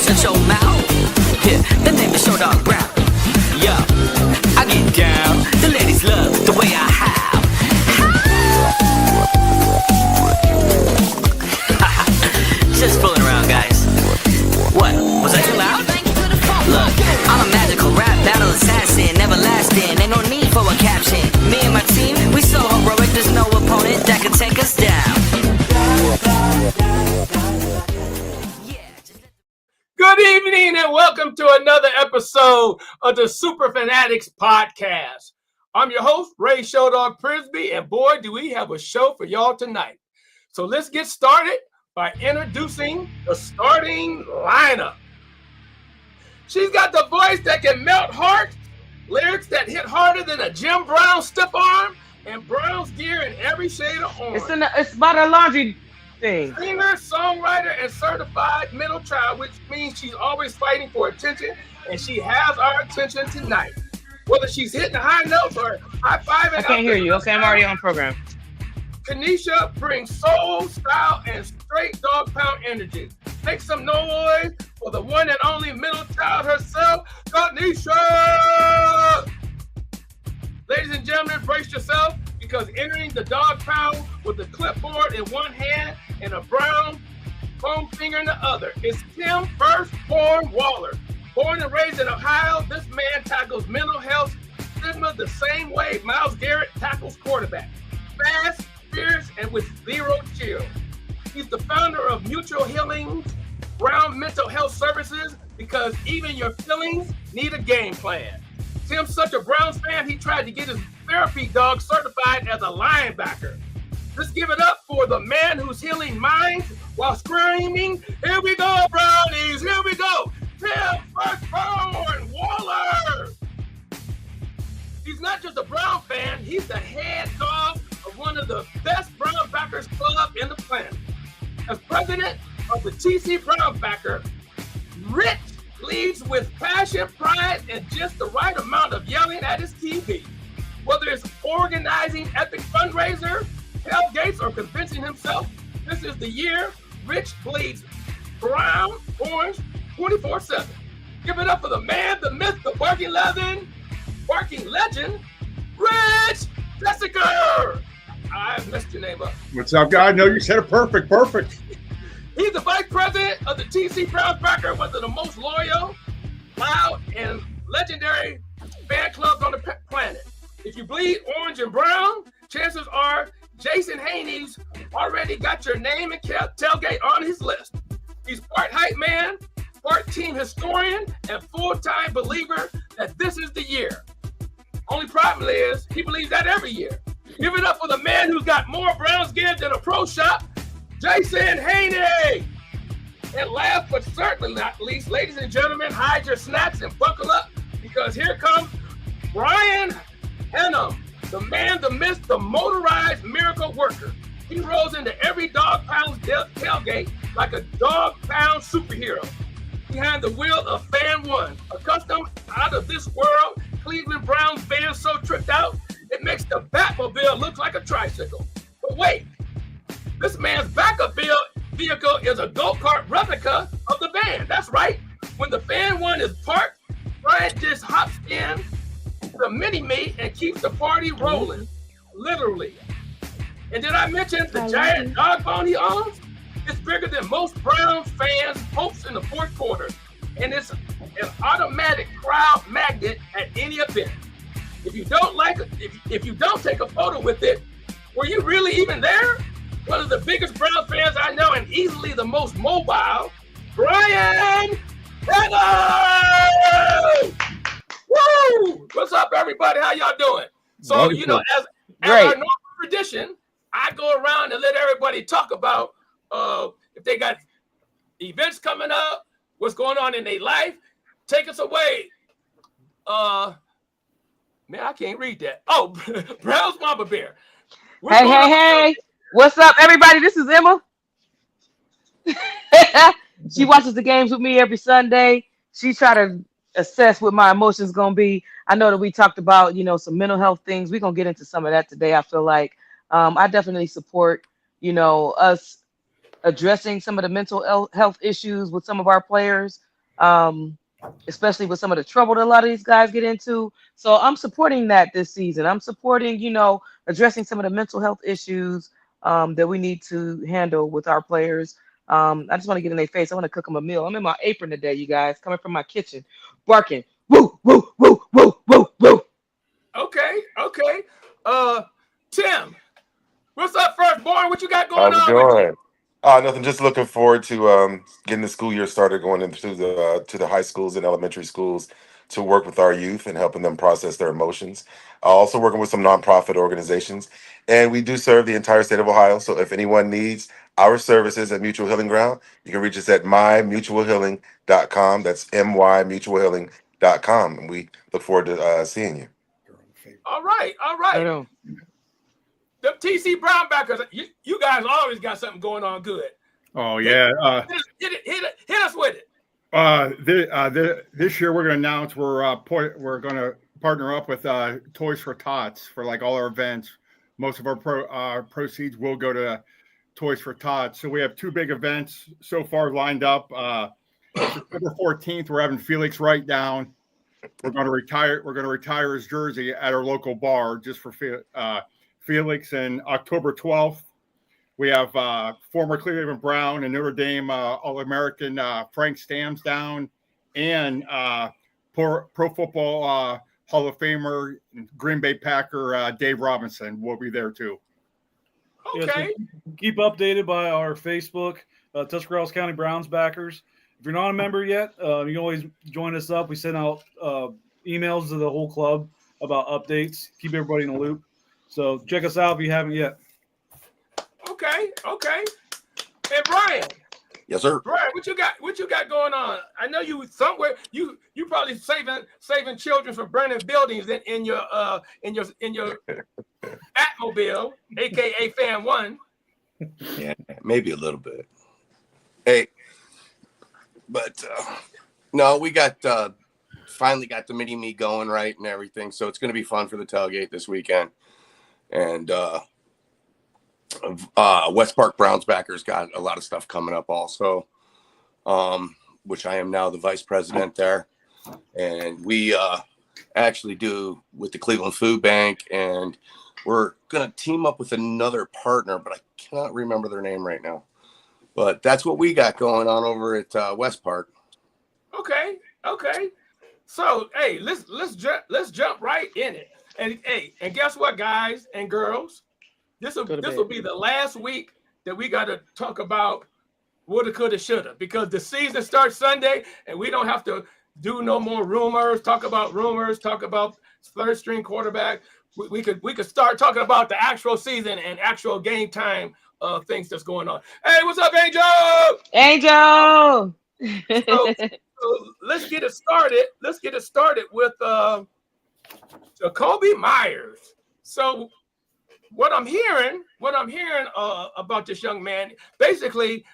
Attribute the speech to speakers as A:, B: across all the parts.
A: Shut your mouth. Yeah, the name is Show Dog Brown. Yo, I get down. The ladies love the way I howl. Just fooling around, guys. What? Was I too loud? Look, I'm a magical rap battle assassin, everlasting. Ain't no need for a caption. Me and my team, we so heroic. There's no opponent that can take us down.
B: Good evening and welcome to another episode of the Superfan Addicts podcast. I'm your host, Ray Showdog Prisby, and boy, do we have a show for y'all tonight. So let's get started by introducing the starting lineup. She's got the voice that can melt hearts, lyrics that hit harder than a Jim Brown stiff arm, and Brown's gear in every shade of orange.
C: It's about a laundry thing.
B: Singer, songwriter, and certified middle child, which means she's always fighting for attention, and she has our attention tonight. Whether she's hitting high notes or high-fiving.
C: I can't hear you. Okay, I'm already on program.
B: Kanisha brings soul, style, and straight dog pound energy. Make some noise for the one and only middle child herself, Kanisha! Ladies and gentlemen, brace yourself, because entering the dog pound with a clipboard in one hand and a brown foam finger in the other is Tim Firstborn Waller. Born and raised in Ohio, this man tackles mental health stigma the same way Myles Garrett tackles quarterback. Fast, fierce, and with zero chill. He's the founder of Mutual Healing's Brown Mental Health Services, because even your feelings need a game plan. Tim's such a Browns fan, he tried to get his therapy dog certified as a linebacker. Let's give it up for the man who's healing minds while screaming, "Here we go, Brownies, here we go!" Tim Firstborn Waller! He's not just a Brown fan, he's the head dog of one of the best Brown backers club in the planet. As president of the TC Brown Backer, Rich leads with passion, pride, and just the right amount of yelling at his TV. Whether it's organizing epic fundraiser, tailgates, or convincing himself this is the year, Rich bleeds brown, orange, 24/7. Give it up for the man, the myth, the barking legend, Rich Jessica. I messed your name up.
D: What's up, guy? No, you said it perfect.
B: He's the vice president of the TC Brown Backer, one of the most loyal, loud, and legendary fan clubs on the planet. If you bleed orange and brown, chances are Jason Haney's already got your name and tailgate on his list. He's part hype man, part team historian, and full-time believer that this is the year. Only problem is he believes that every year. Give it up for the man who's got more Browns gear than a pro shop, Jason Haney. And last but certainly not least, ladies and gentlemen, hide your snacks and buckle up, because here comes Brian Hannum, the man, the myth, the motorized miracle worker. He rolls into every dog pound tailgate like a dog pound superhero. Behind the wheel of Fan One, a custom out of this world Cleveland Browns van so tricked out, it makes the Batmobile look like a tricycle. But wait, this man's backup vehicle is a go-kart replica of the van. That's right. When the Fan One is parked, Brian just hops in the mini-me and keeps the party rolling, literally. And did I mention the giant dog bone he owns? It's bigger than most Browns fans' hopes in the fourth quarter, and it's an automatic crowd magnet at any event. If you don't if you don't take a photo with it, were you really even there? One of the biggest Browns fans I know, and easily the most mobile, Brian Hannum! Woo! What's up, everybody? How y'all doing? So,
D: Wonderful.
B: you know, as our normal tradition, I go around and let everybody talk about if they got events coming up, what's going on in their life. Take us away, Man, I can't read that. Oh, Browns Mama Bear.
C: Hey. What's up, everybody? This is Emma. She watches the games with me every Sunday. She try to assess what my emotions gonna be. I know that we talked about, some mental health things. We're gonna get into some of that today. I feel like I definitely support, us addressing some of the mental health issues with some of our players, especially with some of the trouble that a lot of these guys get into. So I'm supporting that this season. I'm supporting, addressing some of the mental health issues that we need to handle with our players. I just want to get in their face. I want to cook them a meal. I'm in my apron today, you guys, coming from my kitchen, barking, woo, woo, woo, woo, woo, woo.
B: Okay. Tim, what's up, firstborn? What you got going
E: How's it
B: on with you?
E: going? Nothing. Just looking forward to getting the school year started, going into the high schools and elementary schools to work with our youth and helping them process their emotions. Also working with some nonprofit organizations, and we do serve the entire state of Ohio. So if anyone needs our services at Mutual Healing Ground, you can reach us at mymutualhealing.com. That's mymutualhealing.com, and we look forward to seeing you.
B: All right.
C: I know.
B: The TC Brownbackers, you guys always got something going on good.
D: Oh yeah.
B: Hit us with it.
D: This year we're going to announce we're going to partner up with Toys for Tots for like all our events. Most of our proceeds will go to Toys for Tots. So we have two big events so far lined up. September 14th, we're having Felix write down. We're going to retire his jersey at our local bar just for Felix. And October 12th, we have former Cleveland Brown and Notre Dame All-American Frank Stamsdown and Pro Football Hall of Famer Green Bay Packer Dave Robinson will be there too.
B: Okay.
F: Yeah, so keep updated by our Facebook, Tuscarawas County Browns backers. If you're not a member yet, you can always join us up. We send out emails to the whole club about updates, keep everybody in the loop. So check us out if you haven't yet.
B: Okay. And Brian.
G: Yes, sir.
B: Brian, what you got going on? I know you somewhere you probably saving children from burning buildings in your Batmobile, aka Fan One.
G: Yeah, maybe a little bit. Hey, but no, we got finally got the mini me going right and everything, so it's going to be fun for the tailgate this weekend. And West Park Browns backers got a lot of stuff coming up also, which I am now the vice president there. And we actually do with the Cleveland Food Bank, and we're going to team up with another partner, but I cannot remember their name right now. But that's what we got going on over at West Park. Okay.
B: So, hey, let's jump right in it. And guess what, guys and girls? This will be the last week that we got to talk about woulda, coulda, shoulda, because the season starts Sunday, and we don't have to do no more rumors. Talk about third string quarterback. We could start talking about the actual season and actual game time things that's going on. Hey, what's up, Angel?
C: Angel.
B: So let's get it started. Let's get it started with Jacoby Myers. So what I'm hearing about this young man, basically,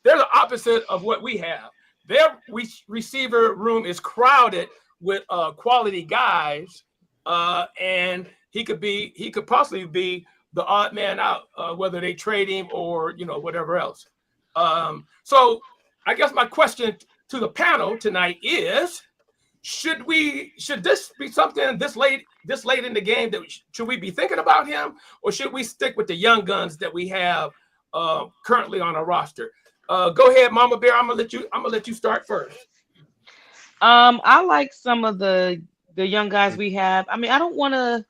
B: they're the opposite of what we have. Their receiver room is crowded with quality guys, and he could possibly be the odd man out, whether they trade him or whatever else. So I guess my question to the panel tonight is: should this be something this late in the game that should we be thinking about him, or should we stick with the young guns that we have currently on our roster? Go ahead, Mama Bear. I'm gonna let you start first.
C: I like some of the young guys we have. I mean, I don't want to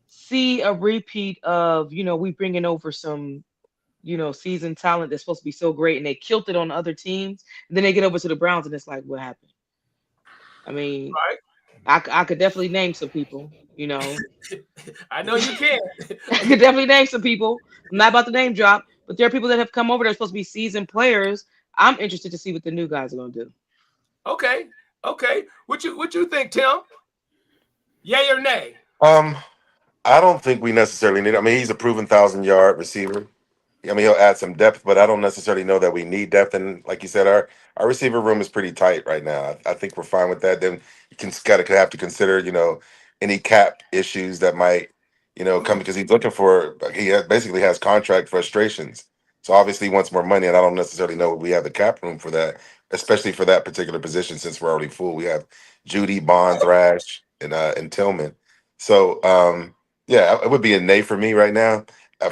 C: see a repeat of we bringing over some seasoned talent that's supposed to be so great and they killed it on other teams, and then they get over to the Browns and it's like, what happened? I mean, right. I could definitely name some people.
B: I know you can.
C: I could definitely name some people. I'm not about to name drop, but there are people that have come over that are supposed to be seasoned players. I'm interested to see what the new guys are going to do.
B: Okay. What you think, Tim? Yay or nay?
E: I don't think we necessarily need. I mean, he's a proven 1,000-yard receiver. I mean, he'll add some depth, but I don't necessarily know that we need depth. And like you said, our receiver room is pretty tight right now. I think we're fine with that. Then you can gotta have to consider, any cap issues that might, come because he's looking for. Basically has contract frustrations. So obviously he wants more money, and I don't necessarily know we have the cap room for that, especially for that particular position since we're already full. We have Judy, Bond, Thrash, and Tillman. So yeah, it would be a nay for me right now,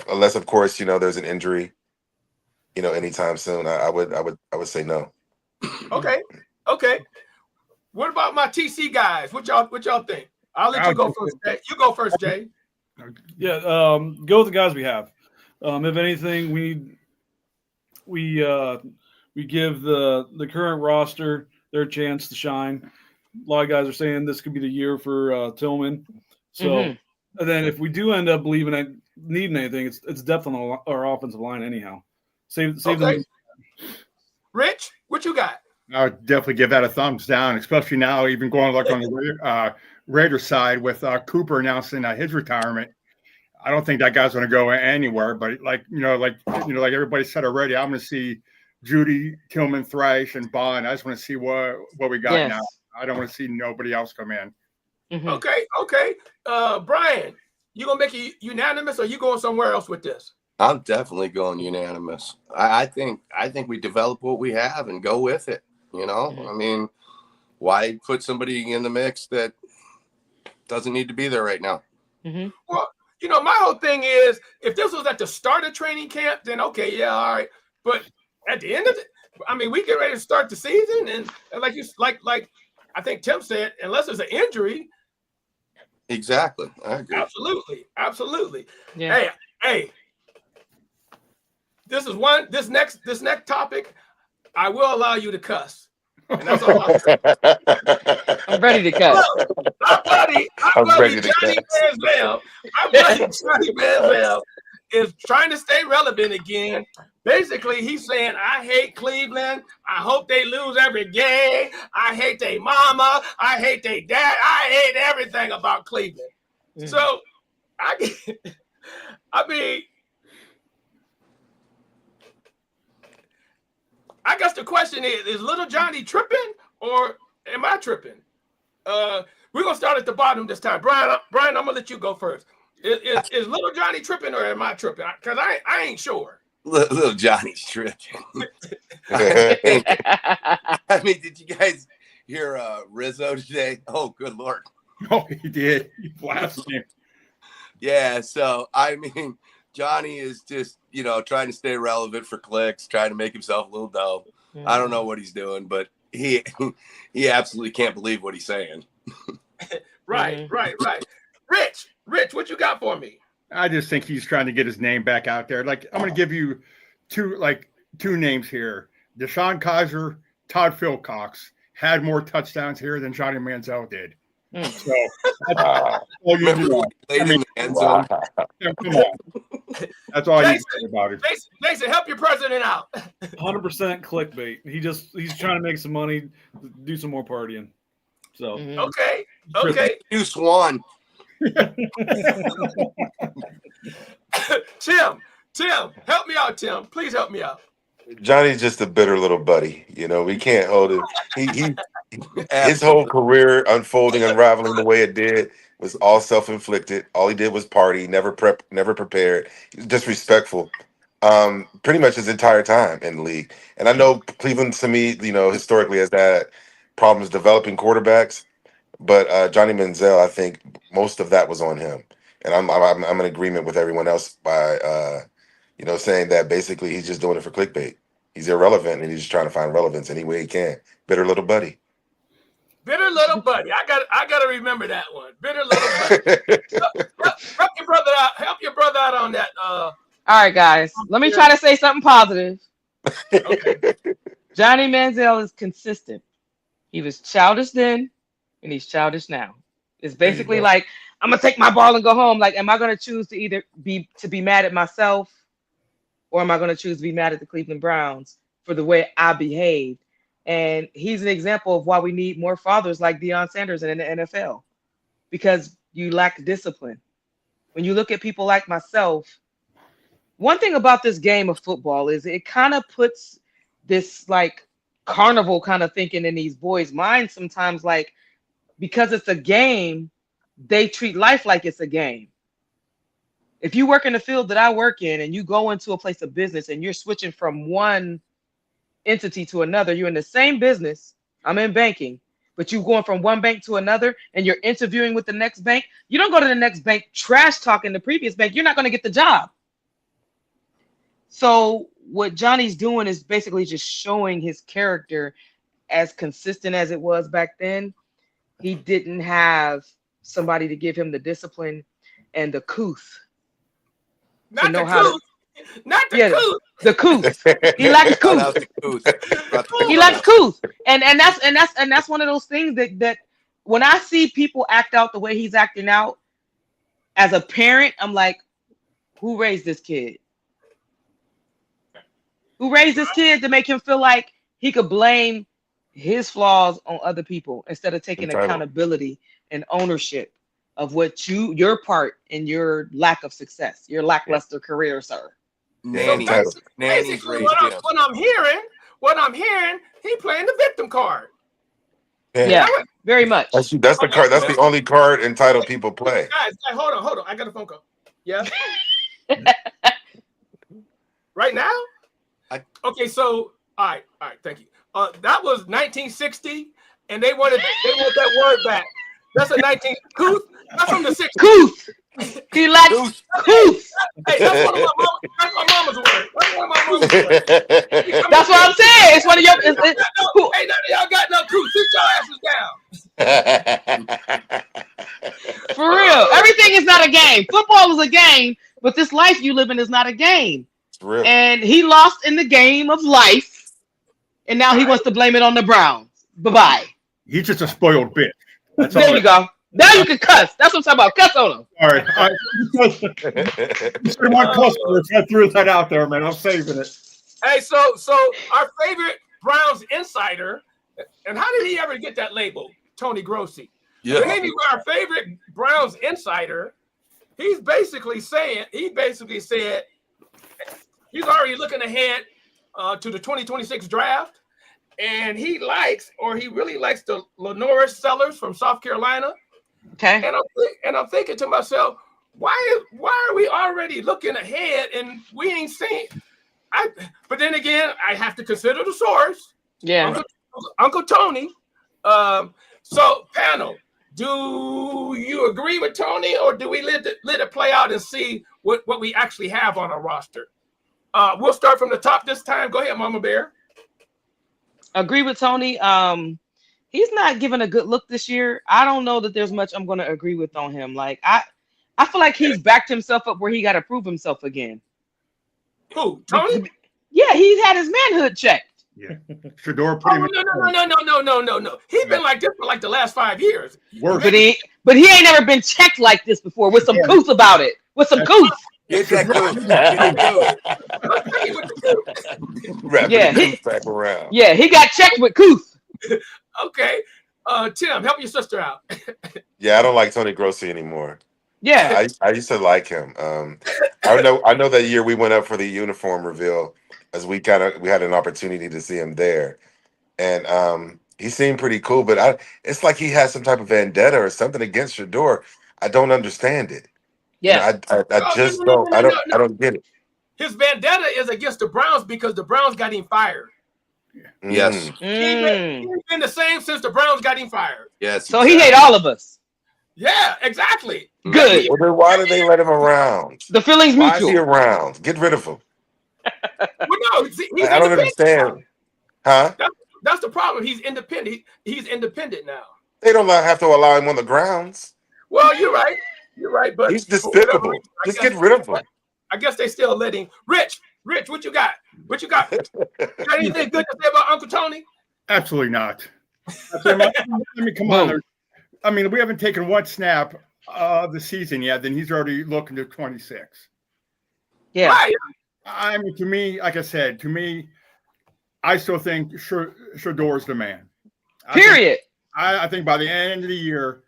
E: unless of course there's an injury, anytime soon. I would say no.
B: Okay. What about my TC guys? What y'all think? I'll let you go first, Jay. You go first, Jay.
F: Yeah, go with the guys we have. If anything, we give the current roster their chance to shine. A lot of guys are saying this could be the year for Tillman. So, and then if we do end up needing anything, it's depth on our offensive line anyhow. Save them.
B: Rich, what you got?
D: I would definitely give that a thumbs down, especially now, even going like on the Raiders side with Cooper announcing his retirement. I don't think that guy's going to go anywhere. But like everybody said already, I'm going to see Judy, Tillman, Thrash, and Bond. I just want to see what we got now. I don't want to see nobody else come in.
B: Okay. Brian, you gonna make it unanimous, or you going somewhere else with this?
G: I'm definitely going unanimous. I think we develop what we have and go with it. I mean, why put somebody in the mix that doesn't need to be there right now?
B: Well, my whole thing is, if this was at the start of training camp, then okay, yeah, all right. But at the end of it, I mean, we get ready to start the season, and like I think Tim said, unless there's an injury.
G: Exactly, I agree.
B: Absolutely.
C: Yeah.
B: Hey. This next topic, I will allow you to cuss. And that's all I'm saying.
C: I'm ready to cuss.
B: Our buddy Johnny Manziel is trying to stay relevant again. Basically, he's saying, I hate Cleveland. I hope they lose every game. I hate their mama. I hate their dad. I hate everything about Cleveland. So, I mean, I guess the question is little Johnny tripping, or am I tripping? We're going to start at the bottom this time. Brian, I'm going to let you go first. Is little Johnny tripping, or am I tripping? Because I ain't sure.
G: Little Johnny's tripping. I mean, did you guys hear Rizzo today? Oh, good Lord.
D: Oh, he did. He blasted him.
G: Yeah, so, I mean, Johnny is just, trying to stay relevant for clicks, trying to make himself a little dough. I don't know what he's doing, but he absolutely can't believe what he's saying.
B: Right. Rich, what you got for me?
D: I just think he's trying to get his name back out there. Like, I'm going to give you two names here. Deshaun Kaiser, Todd Philcox had more touchdowns here than Johnny Manziel did. So that's all you do.
G: In the end zone.
D: Come on. That's all you say about it.
B: Jason, help your president out.
F: 100% clickbait. He's trying to make some money, do some more partying. So
B: Okay.
G: You Swan.
B: Tim, help me out, Tim. Please help me out.
E: Johnny's just a bitter little buddy. We can't hold him. His whole career unraveling the way it did was all self-inflicted. All he did was party, never prepared. He was disrespectful. Pretty much his entire time in the league. And I know Cleveland, to me, historically has had problems developing quarterbacks. But Johnny Manziel, I think most of that was on him. And I'm in agreement with everyone else by saying that basically he's just doing it for clickbait. He's irrelevant, and he's just trying to find relevance any way he can. Bitter little buddy.
B: Bitter little buddy. I got to remember that one. Bitter little buddy. Help your brother out on that.
C: All right, guys. Let me try to say something positive.
B: Okay.
C: Johnny Manziel is consistent. He was childish then, and he's childish now. It's basically like, I'm gonna take my ball and go home. Like, am I gonna choose to either be mad at myself, or am I gonna choose to be mad at the Cleveland Browns for the way I behaved? And he's an example of why we need more fathers like Deion Sanders in the NFL, because you lack discipline. When you look at people like myself, one thing about this game of football is it kind of puts this like carnival kind of thinking in these boys' minds sometimes, like because it's a game, they treat life like it's a game. If you work in the field that I work in and you go into a place of business and you're switching from one entity to another, you're in the same business. I'm in banking, but you're going from one bank to another and you're interviewing with the next bank. You don't go to the next bank trash talking the previous bank. You're not going to get the job. So what Johnny's doing is basically just showing his character as consistent as it was back then. He didn't have somebody to give him the discipline and the couth.
B: Not the couth. Not the couth.
C: The couth. He lacks couth. He lacks couth. And that's one of those things that when I see people act out the way he's acting out as a parent, I'm like, who raised this kid? Who raised this kid to make him feel like he could blame his flaws on other people instead of taking accountability and ownership of what your part in your lack of success, your lackluster career, sir.
G: Nanny raised
B: what I'm hearing, he playing the victim card.
C: Yeah, very much.
E: That's the card. That's the only card entitled people play.
B: Guys, hold on. I got a phone call. Yeah. Right now? Okay, so all right, thank you. That was 1960, and they want that word back. That's a 19 couth. That's from the 60s.
C: Couth. He likes couth.
B: Hey, that's one of my mama's words. That's one of my mama's words.
C: That's what I'm saying. It's one of your.
B: Hey, none of y'all got no couth. Sit your asses down.
C: For real, everything is not a game. Football is a game, but this life you live in is not a game.
E: It's real.
C: And he lost in the game of life, and now he wants to blame it on the Browns. Bye-bye.
D: He's just a spoiled bitch. That's
C: there you go. Now you can cuss. That's what I'm talking about. Cuss on him.
D: All right. One customer, I threw that out there, man. I'm saving it.
B: Hey, so our favorite Browns insider, and how did he ever get that label? Tony Grossi.
G: Yeah.
B: But anyway, our favorite Browns insider, he basically said he's already looking ahead to the 2026 draft, and he really likes the Lenora Sellers from South Carolina.
C: Okay.
B: And I'm thinking to myself, why are we already looking ahead and we ain't seen? But then again, I have to consider the source.
C: Yeah.
B: Uncle Tony. So panel, do you agree with Tony, or do we let it play out and see what we actually have on our roster? We'll start from the top this time. Go ahead, Mama Bear.
C: Agree with Tony. He's not giving a good look this year. I don't know that there's much I'm going to agree with on him. Like I feel like he's backed himself up where he got to prove himself again.
B: Who? Tony?
C: Yeah, he's had his manhood checked.
D: Yeah. Shador put him
B: No. He's been like this for like the last 5 years.
C: But he ain't never been checked like this before with some couth about it. With some couth.
G: Get that
E: Around.
C: Yeah, he got checked with couth.
B: Okay. Tim, help your sister out.
E: Yeah, I don't like Tony Grossi anymore.
C: Yeah.
E: I used to like him. I know that year we went up for the uniform reveal as we had an opportunity to see him there. And he seemed pretty cool, but it's like he has some type of vendetta or something against Shador. I don't understand it.
C: Yeah.
E: I don't get it.
B: His vendetta is against the Browns because the Browns got him fired.
G: Yes.
B: He's been the same since the Browns got him fired.
G: Yes.
C: So he hate all of us.
B: Yeah, exactly.
C: Good.
E: Well, then why do they let him around?
C: The feeling's
E: Why
C: mutual.
E: is he around? Get rid of him.
B: Well, no, he's
E: I don't understand. Huh?
B: That's the problem. He's independent. He's independent now.
E: They don't have to allow him on the grounds.
B: Well, you're right. But
E: He's despicable. Just get rid of him.
B: I guess they still letting Rich, what you got? What you got? Got anything good to say about Uncle Tony?
D: Absolutely not. I mean, come on. I mean, we haven't taken one snap of the season yet. Then he's already looking to 26.
C: Yeah.
B: Right.
D: I mean, to me, like I said, I still think Shador's the man.
C: Period.
D: I think by the end of the year,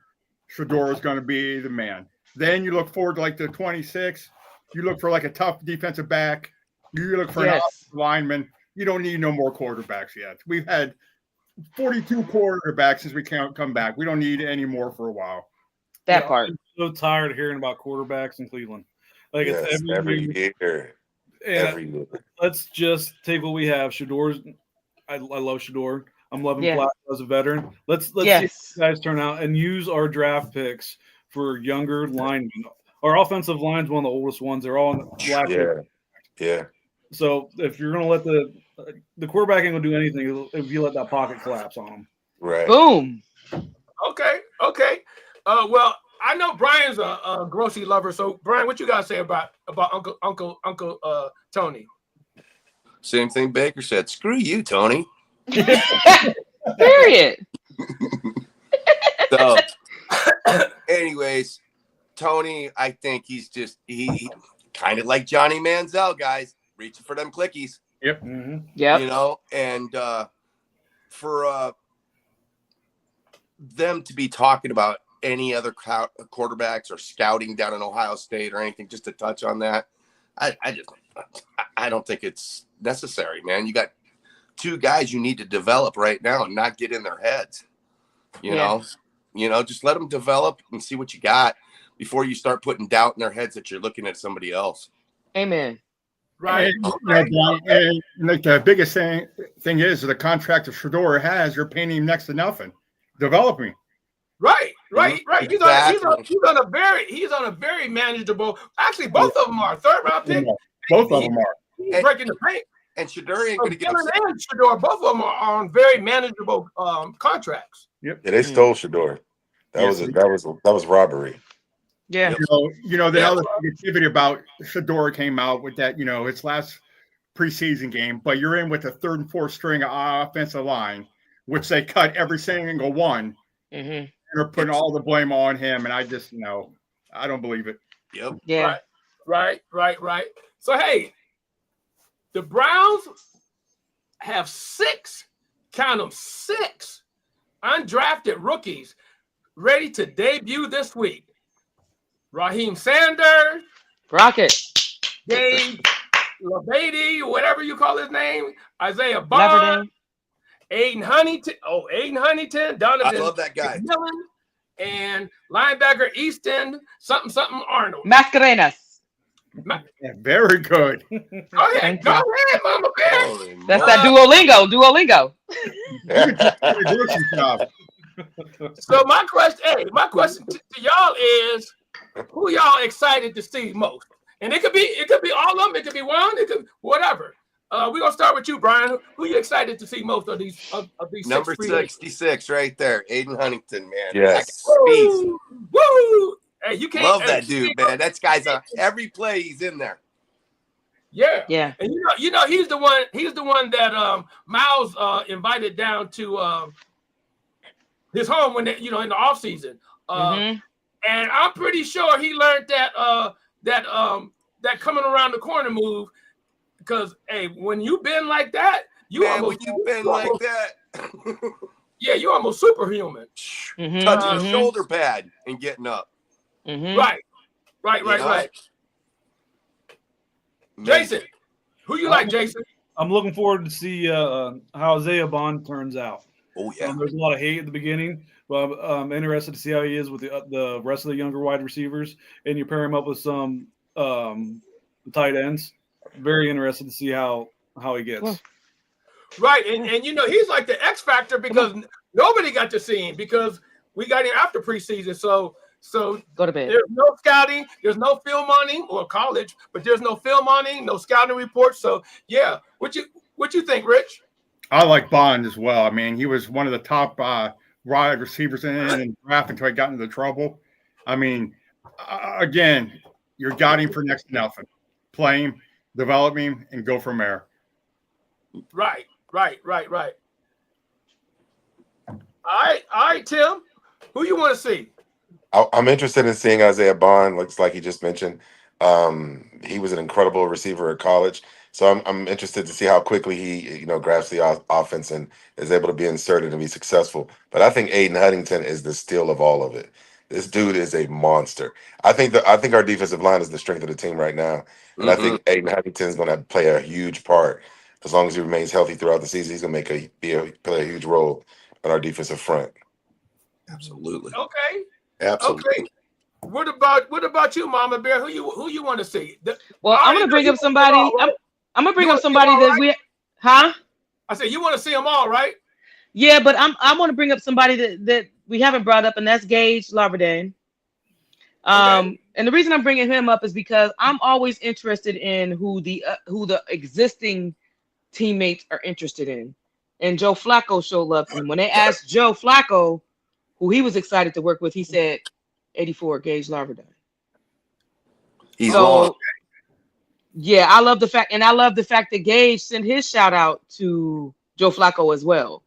D: Shador is going to be the man. Then you look forward to like the 26. You look for like a tough defensive back. You look for an offensive lineman. You don't need no more quarterbacks yet. We've had 42 quarterbacks since we can't come back. We don't need any more for a while.
C: That part.
F: I'm so tired of hearing about quarterbacks in Cleveland. Like it's
E: every year. Every year.
F: Let's just take what we have. Shador's. I love Shador. I'm loving Flacco as a veteran. Let's see if you guys turn out and use our draft picks for younger linemen. Our offensive line's one of the oldest ones. They're all in black.
E: Yeah.
F: So if you're gonna let the quarterback ain't gonna do anything if you let that pocket collapse on them.
E: Right.
C: Boom.
B: Okay. Well, I know Brian's a grocery lover. So Brian, what you gotta say about Uncle Tony?
G: Same thing Baker said. Screw you, Tony.
C: Period.
G: So, anyways, Tony, I think he's he kind of like Johnny Manziel, guys, reaching for them clickies.
D: Yep.
F: Mm-hmm.
C: Yep.
G: You know, and for them to be talking about any other quarterbacks or scouting down in Ohio State or anything, just to touch on that, I don't think it's necessary, man. You got two guys you need to develop right now and not get in their heads. You know, just let them develop and see what you got before you start putting doubt in their heads that you're looking at somebody else.
C: Amen.
B: Right.
D: And like the biggest thing is the contract that Shador has, you're paying him next to nothing. Develop me.
B: Right.
G: Exactly.
B: He's on a very manageable. Actually, both of them are third-round pick.
D: Both of them are.
B: He's breaking the paint.
G: And Shador ain't going to get
B: Dillon and Shador, both of them are on very manageable contracts.
D: Yep.
E: Yeah, they stole Shador. That was robbery.
C: Yeah.
D: You know the other negativity about Shador came out with that. You know, it's last preseason game, but you're in with the third and fourth string offensive line, which they cut every single one.
C: Mm-hmm.
D: And they're putting all the blame on him, and I just I don't believe it.
G: Yep.
C: Yeah.
B: Right. So hey, the Browns have 6 undrafted rookies ready to debut this week. Raheem Sanders,
C: Rocket,
B: Dave LeBady, whatever you call his name, Isaiah Bond, Aiden Huntington, Donovan.
G: I love that guy.
B: Millen, and linebacker Easton, something Arnold.
C: Mascarenas.
D: Yeah, very good.
B: Go ahead, Mama Bear.
C: That's that Duolingo.
D: Good job.
B: So my question to y'all is, who y'all excited to see most? And it could be all of them. It could be one. It could whatever. We're gonna start with you, Brian. Who you excited to see most of these?
G: Number 66, right there, Aiden Huntington, man.
E: Yes.
B: Woo! Hey, you can't
G: love that dude, man. That guy's on every play. He's in there.
B: Yeah. And you know, he's the one. He's the one that Miles invited down to his home when in the off season. And I'm pretty sure he learned that coming around the corner move. Because when you bend like that, you're almost superhuman.
G: Touching the shoulder pad and getting up.
B: Right. Jason, who you like, Jason?
F: I'm looking forward to see how Isaiah Bond turns out.
G: Oh yeah.
F: There's a lot of hate at the beginning, but I'm interested to see how he is with the rest of the younger wide receivers, and you pair him up with some tight ends. Very interested to see how he gets.
B: Right, and he's like the X factor because nobody got to see him because we got him after preseason. So
C: go to bed.
B: There's no scouting, there's no film on him or college, but there's no film on him, no scouting reports. So yeah, what you think, Rich?
D: I like Bond as well. I mean, he was one of the top wide receivers in the draft until he got into trouble. I mean, again, you got him for next to nothing. Play him, develop him, and go from there.
B: Right. All right, Tim. Who you want to see?
E: I'm interested in seeing Isaiah Bond. Looks like he just mentioned. He was an incredible receiver at college. So I'm interested to see how quickly he grasps the offense and is able to be inserted and be successful. But I think Aiden Huntington is the steal of all of it. This dude is a monster. I think our defensive line is the strength of the team right now, and I
G: Mm-hmm.
E: think Aiden Huntington is going to play a huge part as long as he remains healthy throughout the season. He's going to play a huge role on our defensive front.
G: Absolutely.
B: Okay.
G: Absolutely.
B: Okay. What about you, Mama Bear? Who you want to see?
C: Well, I'm gonna bring up somebody. I'm gonna bring up somebody that we, huh?
B: I said you want to see them all, right?
C: Yeah, but I want to bring up somebody that we haven't brought up, and that's Gage Larverdane. And the reason I'm bringing him up is because I'm always interested in who the existing teammates are interested in. And Joe Flacco showed love to him. When they asked Joe Flacco who he was excited to work with, he said 84 Gage Larverdane.
G: He's wrong.
C: Yeah, I love the fact that Gage sent his shout out to Joe Flacco as well.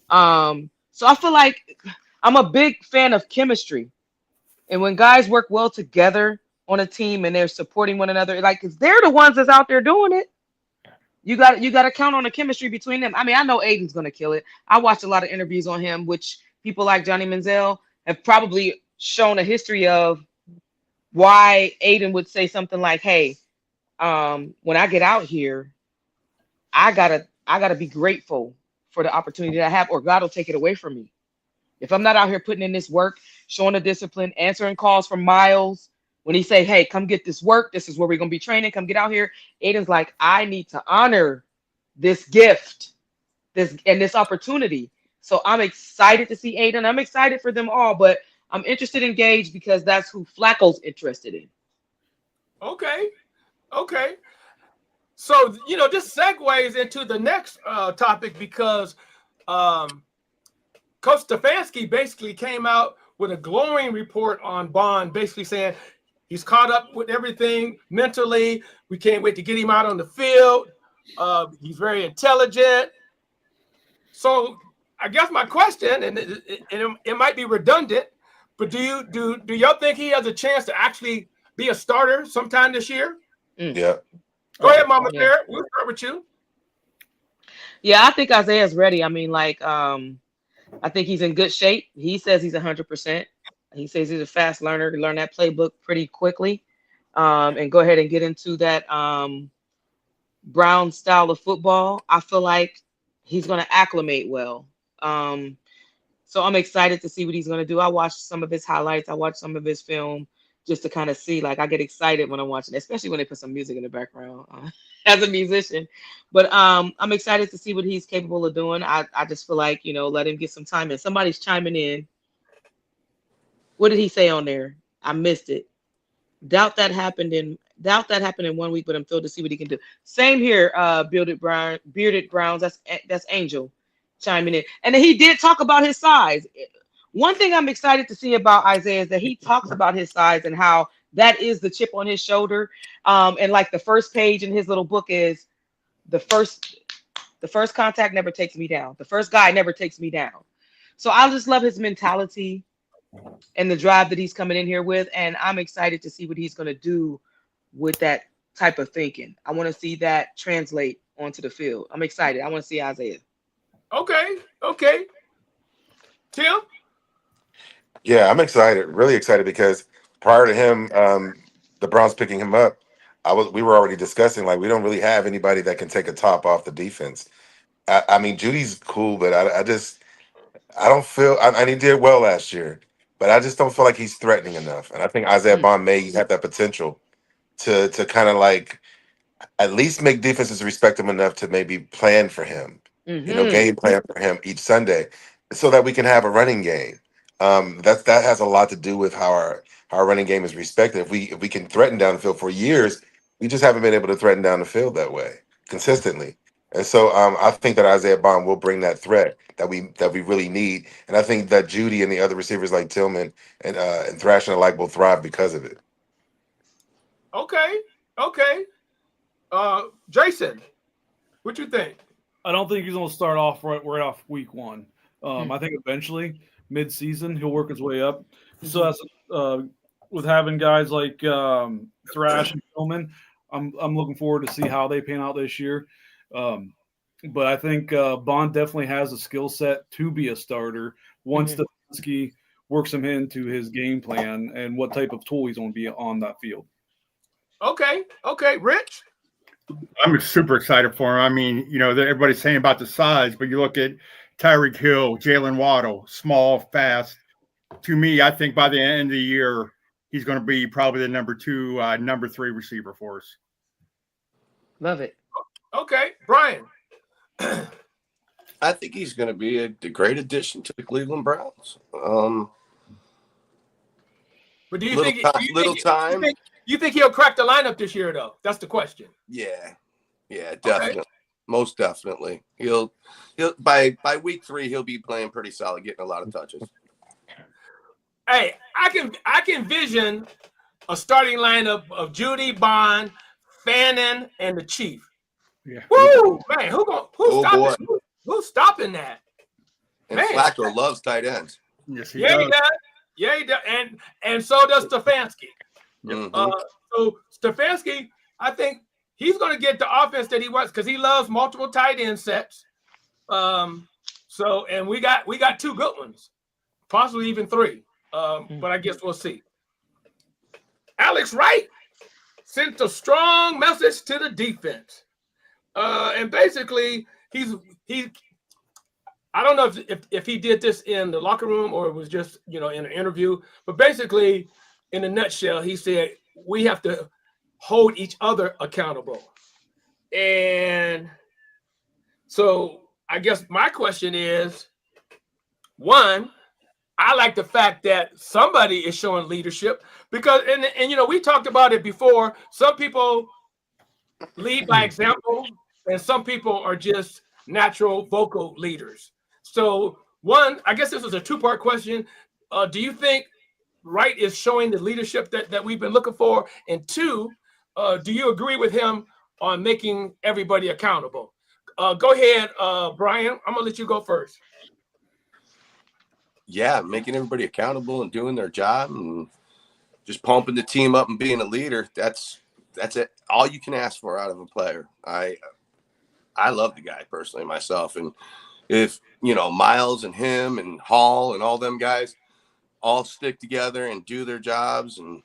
C: So I feel like I'm a big fan of chemistry. And when guys work well together on a team and they're supporting one another, like, 'cause they're the ones that's out there doing it. You got to count on the chemistry between them. I mean, I know Aiden's gonna kill it. I watched a lot of interviews on him, which people like Johnny Manziel have probably shown a history of why Aiden would say something like, "Hey, when I get out here, I gotta be grateful for the opportunity that I have, or God will take it away from me. If I'm not out here putting in this work, showing the discipline, answering calls from Miles, when he say, hey, come get this work, this is where we're gonna be training, come get out here. Aiden's like, I need to honor this gift, this opportunity. So I'm excited to see Aiden. I'm excited for them all, but I'm interested in Gage because that's who Flacco's interested in.
B: Okay. So, this segues into the next topic because Coach Stefanski basically came out with a glowing report on Bond, basically saying he's caught up with everything mentally. We can't wait to get him out on the field. He's very intelligent. So I guess my question, and it might be redundant, but do y'all think he has a chance to actually be a starter sometime this year?
E: Yeah.
B: Go ahead, Mama Bear. We'll start with you.
C: Yeah, I think Isaiah's ready. I mean, like, I think he's in good shape. He says he's 100%. He says he's a fast learner, to learn that playbook pretty quickly, and go ahead and get into that Brown style of football. I feel like he's going to acclimate well. So I'm excited to see what he's going to do. I watched some of his highlights. I watched some of his film just to kind of see. Like, I get excited when I'm watching, especially when they put some music in the background as a musician. But I'm excited to see what he's capable of doing. I just feel like, let him get some time in. Somebody's chiming in. What did he say on there? I missed it. Doubt that happened in 1 week, but I'm thrilled to see what he can do. Same here, Bearded Browns. That's Angel chiming in. And then he did talk about his size. One thing I'm excited to see about Isaiah is that he talks about his size and how that is the chip on his shoulder. And like the first page in his little book is the first contact never takes me down. The first guy never takes me down. So I just love his mentality and the drive that he's coming in here with. And I'm excited to see what he's going to do with that type of thinking. I want to see that translate onto the field. I'm excited. I want to see Isaiah.
B: Okay. Tim?
E: Yeah, I'm excited, really excited, because prior to him, the Browns picking him up, we were already discussing, like, we don't really have anybody that can take a top off the defense. I mean, Judy's cool, but I don't feel, and he did well last year, but I just don't feel like he's threatening enough. And I think Isaiah Bond may have that potential to kind of like at least make defenses respect him enough to maybe plan for him, game plan for him each Sunday, so that we can have a running game. That has a lot to do with how our running game is respected. If we can threaten down the field, for years, we just haven't been able to threaten down the field that way consistently. And so I think that Isaiah Bond will bring that threat that we really need. And I think that Judy and the other receivers like Tillman and Thrash and alike will thrive because of it.
B: Okay. Jason, what you think?
F: I don't think he's going to start off right off week one. I think eventually, mid-season, he'll work his way up. So that's with having guys like Thrash and Tillman, I'm looking forward to see how they pan out this year. But I think Bond definitely has a skill set to be a starter once Stefanski works him into his game plan and what type of tool he's going to be on that field.
B: Okay, Rich.
D: I'm super excited for him. I mean, everybody's saying about the size, but you look at Tyreek Hill, Jalen Waddle, small, fast. To me, I think by the end of the year, he's going to be probably the number 2, number 3 receiver for us.
C: Love it.
B: Okay, Brian.
G: I think he's going to be a great addition to the Cleveland Browns.
B: But do you think you think he'll crack the lineup this year, though? That's the question.
G: Yeah, definitely, most definitely. He'll by week 3 he'll be playing pretty solid, getting a lot of touches.
B: Hey, I can vision a starting lineup of Judy, Bond, Fannin, and the Chief.
D: Yeah.
B: Woo, man, who's stopping that?
G: And Flacco loves tight ends.
D: Yes,
B: he does. Yeah, he does. And so does Stefanski.
G: Mm-hmm.
B: So Stefanski, I think he's going to get the offense that he wants because he loves multiple tight end sets. And we got 2 good ones, possibly even 3. But I guess we'll see. Alex Wright sent a strong message to the defense, and basically he. I don't know if he did this in the locker room or it was just in an interview, but basically, in a nutshell, he said we have to hold each other accountable, and so I guess my question is, one, I like the fact that somebody is showing leadership because, and we talked about it before. Some people lead by example, and some people are just natural vocal leaders. So, one, I guess this is a 2-part question. Do you think Wright is showing the leadership that we've been looking for? And 2, do you agree with him on making everybody accountable? Go ahead, Brian. I'm gonna let you go first.
G: Yeah, making everybody accountable and doing their job and just pumping the team up and being a leader. That's it. All you can ask for out of a player. I love the guy personally myself. And if, Miles and him and Hall and all them guys all stick together and do their jobs, and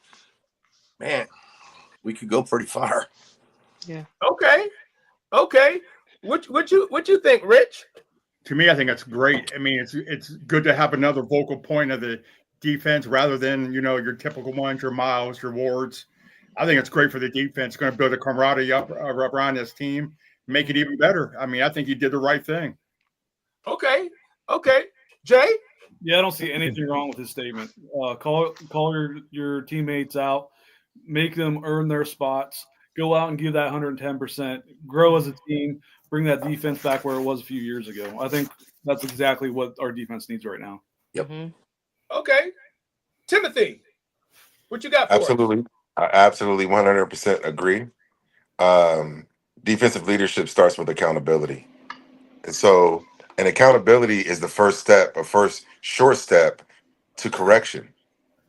G: man, we could go pretty far.
C: Yeah.
B: Okay. What you think, Rich?
D: To me, I think that's great. I mean, it's good to have another vocal point of the defense rather than, your typical ones, your Miles, your Wards. I think it's great for the defense. It's going to build a camaraderie up around this team, make it even better. I mean, I think he did the right thing.
B: Okay. Jay?
F: Yeah, I don't see anything wrong with his statement. Call your teammates out, make them earn their spots, go out and give that 110%, grow as a team, bring that defense back where it was a few years ago. I think that's exactly what our defense needs right now.
G: Yep.
C: Mm-hmm.
B: Okay. Timothy, what you got for
E: Absolutely. I absolutely 100% agree. Defensive leadership starts with accountability. And accountability is the first short step to correction.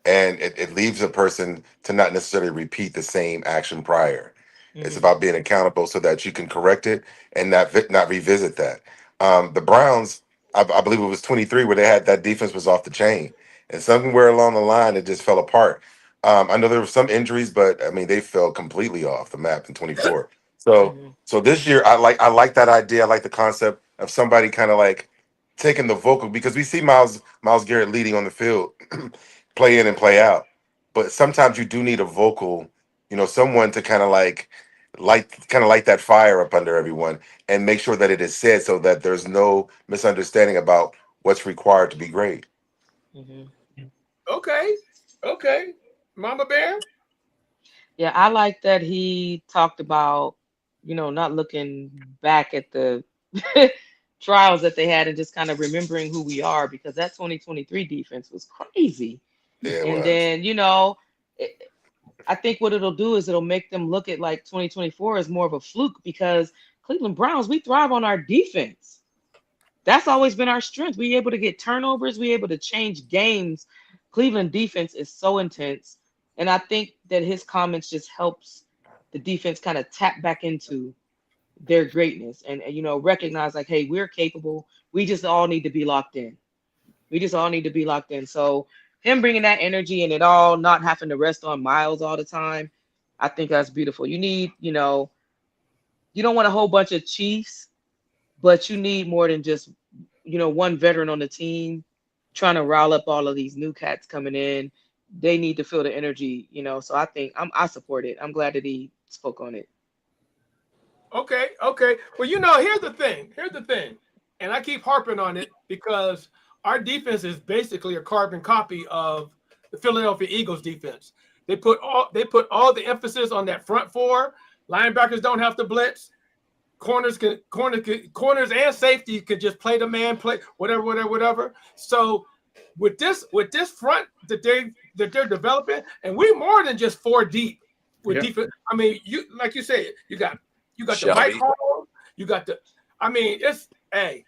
E: And it leaves a person to not necessarily repeat the same action prior.
C: Mm-hmm.
E: It's about being accountable so that you can correct it and not revisit that. The Browns, I believe it was 23 where they had that defense was off the chain. And somewhere along the line, it just fell apart. I know there were some injuries, but I mean, they fell completely off the map in 24. So this year, I like that idea. I like the concept of somebody kind of like taking the vocal, because we see Miles Garrett leading on the field, play in and play out. But sometimes you do need a vocal, someone to kind of light that fire up under everyone and make sure that it is said so that there's no misunderstanding about what's required to be great.
C: Mm-hmm.
B: Okay. Mama Bear?
C: Yeah, I like that he talked about, not looking back at the trials that they had and just kind of remembering who we are, because that 2023 defense was crazy.
E: Yeah,
C: And then, I think what it'll do is it'll make them look at like 2024 as more of a fluke, because Cleveland Browns, we thrive on our defense. That's always been our strength. We're able to get turnovers. We're able to change games. Cleveland defense is so intense. And I think that his comments just helps the defense kind of tap back into their greatness and recognize like, hey, we're capable. We just all need to be locked in. So him bringing that energy and it all, not having to rest on Miles all the time. I think that's beautiful. You need, you know, you don't want a whole bunch of Chiefs, but you need more than just, you know, one veteran on the team trying to rile up all of these new cats coming in. They need to feel the energy, you know. So I think I support it. I'm glad that he spoke on it.
B: Okay, okay. Well, you know, here's the thing. Here's the thing, and I keep harping on it because our defense is basically a carbon copy of the Philadelphia Eagles defense. They put all the emphasis on that front four. Linebackers don't have to blitz. Corners and safety can just play the man, play whatever. So with this front that they're developing, and we're more than just four deep with defense. I mean, you like you said, you got the Mike Hall, you got the. I mean, it's hey.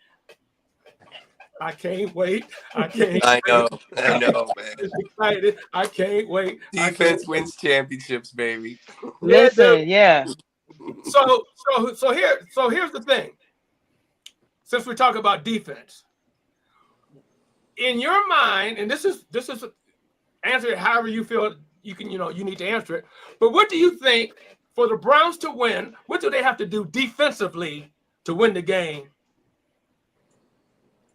B: I can't wait.
G: I know, man.
B: It's excited. I can't wait.
G: Defense wins championships, baby.
C: Listen, yeah.
B: So here's the thing. Since we talk about defense, in your mind, and this is answer it however you feel you can, you need to answer it. But what do you think for the Browns to win? What do they have to do defensively to win the game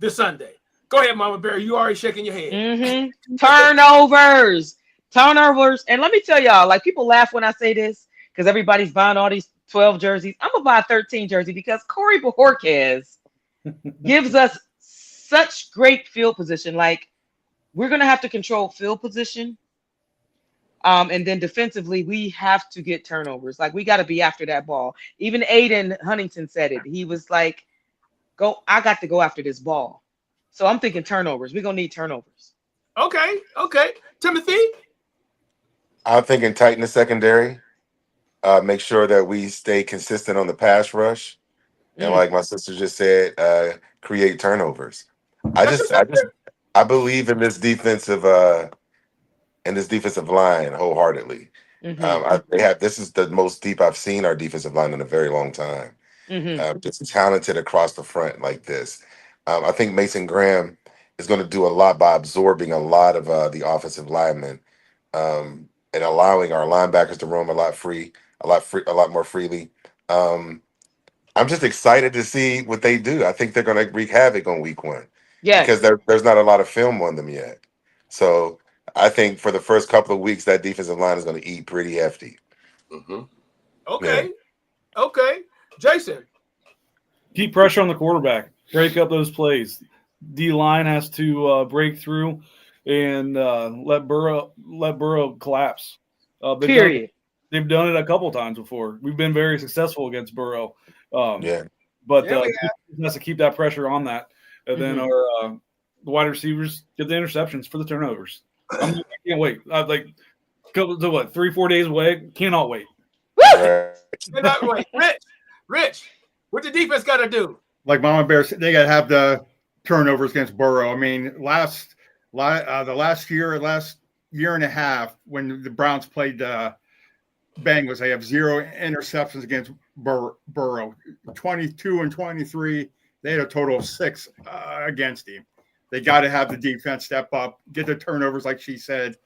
B: this Sunday? Go ahead, Mama Bear. You already shaking your head.
C: Mm-hmm. Turnovers. And let me tell y'all, like, people laugh when I say this because everybody's buying all these 12 jerseys. I'm gonna buy a 13 jersey because Corey Bojorquez gives us such great field position. Like, we're gonna have to control field position. And then defensively, we have to get turnovers. Like, we got to be after that ball. Even Aiden Huntington said it. He was like, I got to go after this ball. So I'm thinking turnovers. We're going to need turnovers.
B: Okay. Timothy?
E: I'm thinking tighten the secondary. Make sure that we stay consistent on the pass rush. And like my sister just said, create turnovers. I believe in this defensive line wholeheartedly. This is the most deep I've seen our defensive line in a very long time. Just talented across the front like this. I think Mason Graham is going to do a lot by absorbing a lot of the offensive linemen and allowing our linebackers to roam a lot more freely. I'm just excited to see what they do. I think they're going to wreak havoc on week 1.
C: Yeah,
E: because there's not a lot of film on them yet. So I think for the first couple of weeks, that defensive line is going to eat pretty hefty.
G: Mm-hmm.
B: Okay. Jason.
F: Keep pressure on the quarterback. Break up those plays. D-line has to break through and let Burrow collapse.
C: period.
F: They've done it a couple times before. We've been very successful against Burrow. But has to keep that pressure on that. And then our the wide receivers get the interceptions for the turnovers. I can't wait. Couple to 3-4 days away. Cannot wait.
B: Cannot wait. Rich, what the defense got to do?
D: Like Mama Bear said, they got to have the turnovers against Burrow. I mean, the last year and a half when the Browns played the Bengals, they have 0 interceptions against Burrow. 22 and 23. They had a total of 6 against him. They got to have the defense step up, get the turnovers, like she said.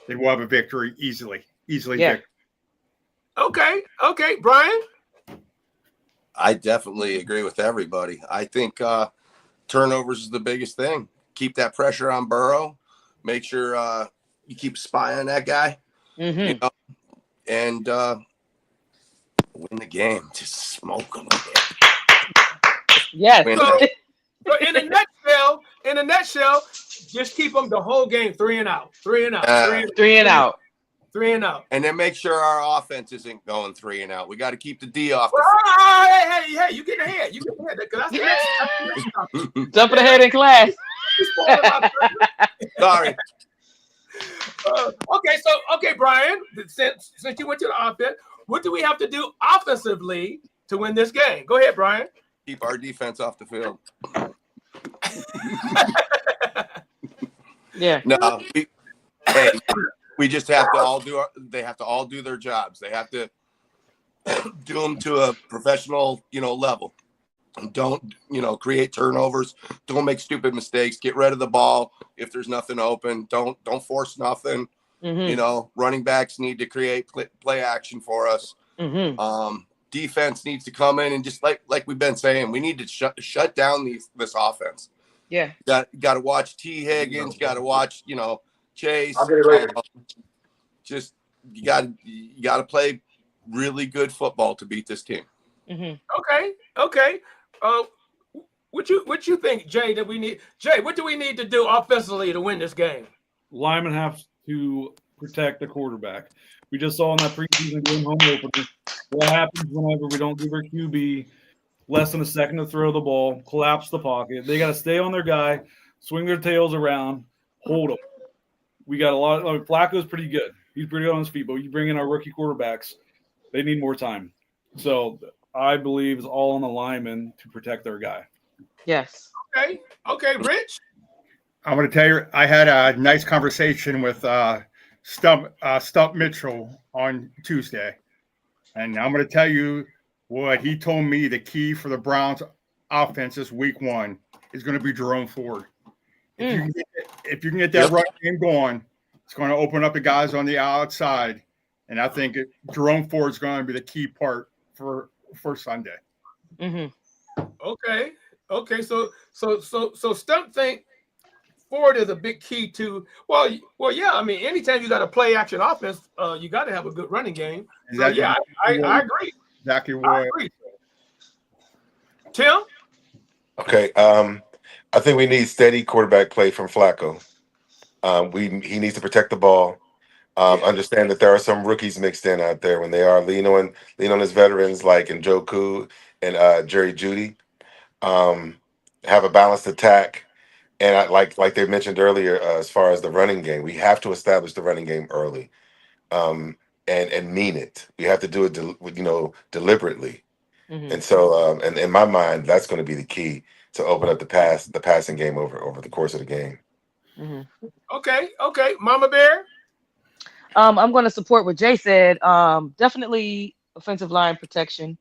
D: They will have a victory easily.
C: Yeah.
B: Victory. Okay, Brian.
G: I definitely agree with everybody. I think turnovers is the biggest thing. Keep that pressure on Burrow. Make sure you keep spying on that guy.
C: Mm-hmm.
G: And win the game. Just smoke them.
C: Yes.
B: So in a nutshell, just keep them the whole game 3 and out. 3 and out.
G: And then make sure our offense isn't going 3 and out. We got to keep the D off.
B: Hey, you get ahead. That's the next.
C: Jumping ahead in class.
G: Sorry.
B: Okay, Brian, since you went to the offense, what do we have to do offensively to win this game? Go ahead, Brian.
G: Keep our defense off the field.
C: Yeah.
G: No, we just have to they have to all do their jobs. They have to do them to a professional, level. Don't, create turnovers. Don't make stupid mistakes. Get rid of the ball if there's nothing open. Don't force nothing. Running backs need to create play action for us. Defense needs to come in and just like we've been saying, we need to shut down this offense.
C: Yeah.
G: Got to watch T. Higgins. Got to watch Chase.
B: I'll get it later.
G: Just you got to play really good football to beat this team.
B: Okay. What you think, Jay? That we need, Jay? What do we need to do offensively to win this game?
F: Linemen have to protect the quarterback. We just saw in that preseason game home opener what happens whenever we don't give our QB less than a second to throw the ball, collapse the pocket. They got to stay on their guy, swing their tails around, hold them. We got a lot. Flacco's pretty good. He's pretty good on his feet, but you bring in our rookie quarterbacks, they need more time. So I believe it's all on the linemen to protect their guy.
C: Yes.
B: Okay, Rich.
D: I'm going to tell you, I had a nice conversation with Stump Mitchell on Tuesday, and I'm going to tell you what he told me. The key for the Browns offense this week 1 is going to be Jerome Ford. If you can get that run game going, it's going to open up the guys on the outside, and I think Jerome Ford is going to be the key part for Sunday.
B: Okay. So Stump think Ford is a big key to. Well, yeah. I mean, anytime you got a play action offense, you got to have a good running game. So yeah, I agree.
D: Exactly what
B: I agree. Tim.
E: Okay. I think we need steady quarterback play from Flacco. He needs to protect the ball. Understand that there are some rookies mixed in out there when they are lean on his veterans like Njoku and Jerry Jeudy. Have a balanced attack, and like they mentioned earlier, as far as the running game, we have to establish the running game early, and mean it. We have to do it, deliberately. And so, and in my mind, that's going to be the key to open up the passing game over the course of the game.
B: Okay, Mama Bear.
C: I'm going to support what Jay said. Definitely offensive line protection.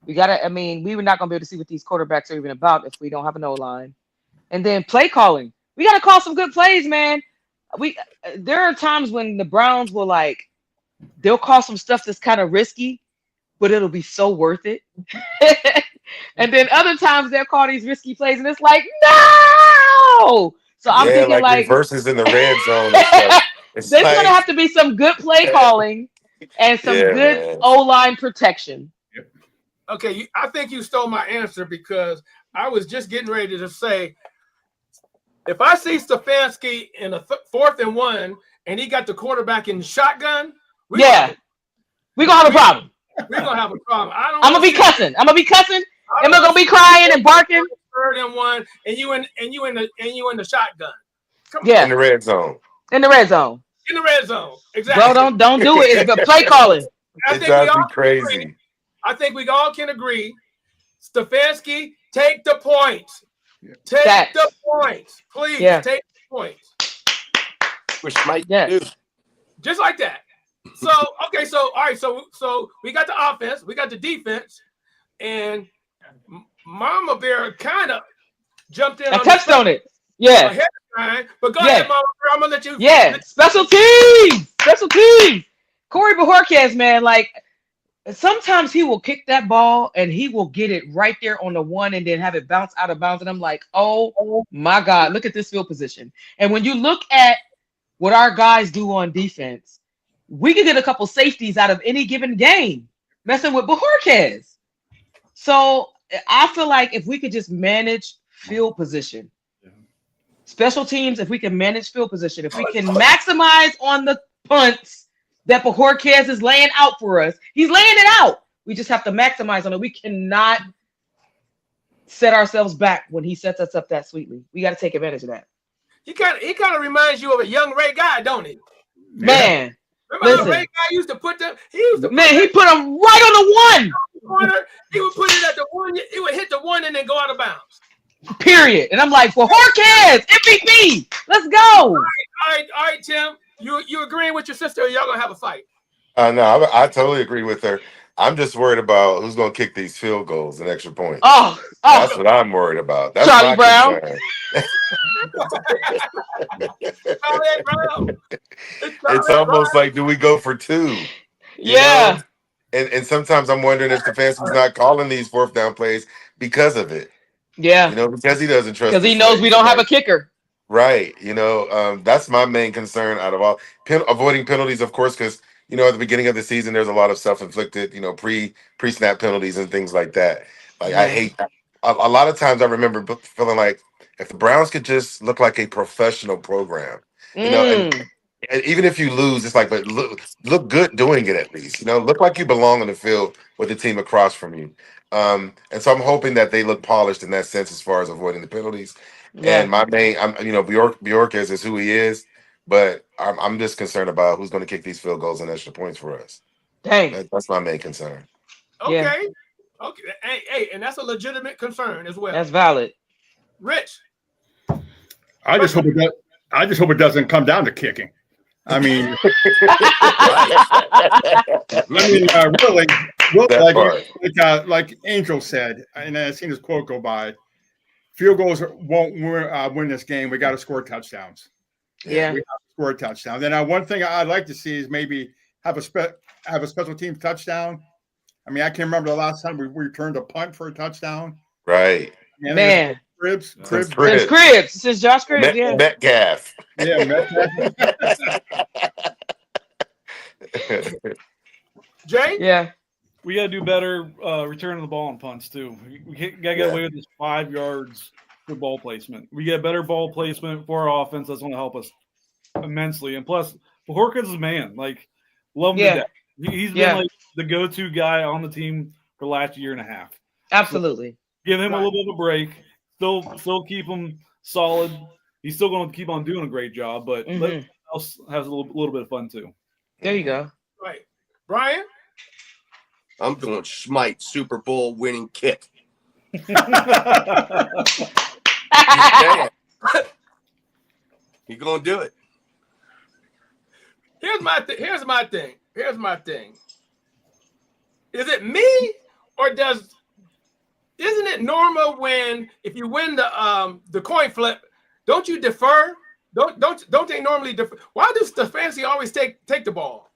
C: We got to, we were not going to be able to see what these quarterbacks are even about if we don't have an O-line. And then play calling. We got to call some good plays, man. There are times when the Browns will they'll call some stuff that's kind of risky, but it'll be so worth it. And then other times they'll call these risky plays and it's like, no! So I'm thinking
E: reverses in the red zone and stuff.
C: There's going to have to be some good play calling and some good O-line protection.
B: Okay, I think you stole my answer because I was just getting ready to say, if I see Stefanski in a 4th and 1 and he got the quarterback in shotgun, we're going to
C: have a problem.
B: We're going to have a problem.
C: I'm going to be cussing. I'm going to be cussing. Am I going to be crying and barking?
B: 3rd and 1 and you in the shotgun.
E: Come on. In the red zone.
B: In the red zone. Exactly.
C: Bro, don't do it. It's the play calling.
E: It drives me crazy.
B: I think we all can agree. Stefanski, take the points. Take the points. Please take the points.
G: Which might do.
B: Just like that. So, okay, so all right, so we got the offense, we got the defense, and Mama Bear kind of jumped in.
C: I touched on it. Yeah.
B: Ahead of time, but go ahead, Mama Bear. I'm gonna let you.
C: Yeah. Special teams. Corey Bajorquez, man, sometimes he will kick that ball and he will get it right there on the 1 and then have it bounce out of bounds. And I'm like, oh my God, look at this field position. And when you look at what our guys do on defense, we can get a couple safeties out of any given game messing with Bajorquez. So I feel like if we could just manage field position, special teams, if we can manage field position, if we can maximize on the punts that Bajorquez is laying out for us. He's laying it out. We just have to maximize on it. We cannot set ourselves back when he sets us up that sweetly. We got to take advantage of that.
B: He kind of reminds you of a young Ray Guy, don't he?
C: Man.
B: Remember how Ray Guy used to put them? He put them
C: right on the 1.
B: Corner. He would put it at the 1. It would hit the 1 and then go out of bounds.
C: Period. And I'm like, Bajorquez, MVP. Let's go.
B: All right, Tim. You agreeing with your sister, or y'all gonna have a fight?
E: No, I totally agree with her. I'm just worried about who's going to kick these field goals and extra points.
C: Oh,
E: That's what I'm worried about. That's
C: Charlie
E: my
C: Brown.
E: concern.
B: Charlie Brown.
E: It's almost like, do we go for two? You
C: Yeah.
E: know? And sometimes I'm wondering if Stefanski's not calling these fourth down plays because of it.
C: Yeah.
E: You know, because he doesn't trust
C: Because he
E: his
C: knows we
E: legs.
C: don't have a kicker.
E: Right. You know, that's my main concern out of all. Avoiding penalties, of course, because, you know, at the beginning of the season, there's a lot of self-inflicted, you know, pre-snap penalties and things like that. Like, I hate that. A lot of times I remember feeling like if the Browns could just look like a professional program, you know, and even if you lose, it's like, but look good doing it at least. You know, look like you belong on the field with the team across from you. And so I'm hoping that they look polished in that sense as far as avoiding the penalties.
C: Yeah.
E: And my main, you know, Bjork is who he is, but I'm just concerned about who's going to kick these field goals and extra points for us.
C: Dang.
E: That's my main concern.
B: Okay.
C: Yeah.
B: Okay. Hey, and that's a legitimate concern as well.
C: That's valid.
B: Rich.
D: I just hope it doesn't come down to kicking. I mean, really, like Angel said, and I've seen his quote go by. Field goals won't win this game. We got to score touchdowns.
C: Yeah.
D: We have to score a touchdown. Then one thing I'd like to see is maybe have a special team touchdown. I mean, I can't remember the last time we returned a punt for a touchdown.
E: Right.
C: Man.
D: Cribs.
C: Since Josh Cribbs, yeah.
E: Metcalf.
D: Yeah, Metcalf.
B: Jay?
C: Yeah.
F: We got to do better returning the ball on punts, too. We got to get away with this 5 yards for ball placement. We get better ball placement for our offense. That's going to help us immensely. And plus, Horkins is man. Like, love him to death. He's been like the go-to guy on the team for the last year and a half.
C: Absolutely.
F: So give him a little bit of a break. Still keep him solid. He's still going to keep on doing a great job, but let else has a little bit of fun too.
C: There you go.
B: Right. Brian?
G: I'm doing Schmite Super Bowl winning kick. He's going to do it.
B: Here's my thing. Is it me or isn't it normal when if you win the coin flip, don't you defer? Don't they normally defer? Why does Stefanski always take the ball?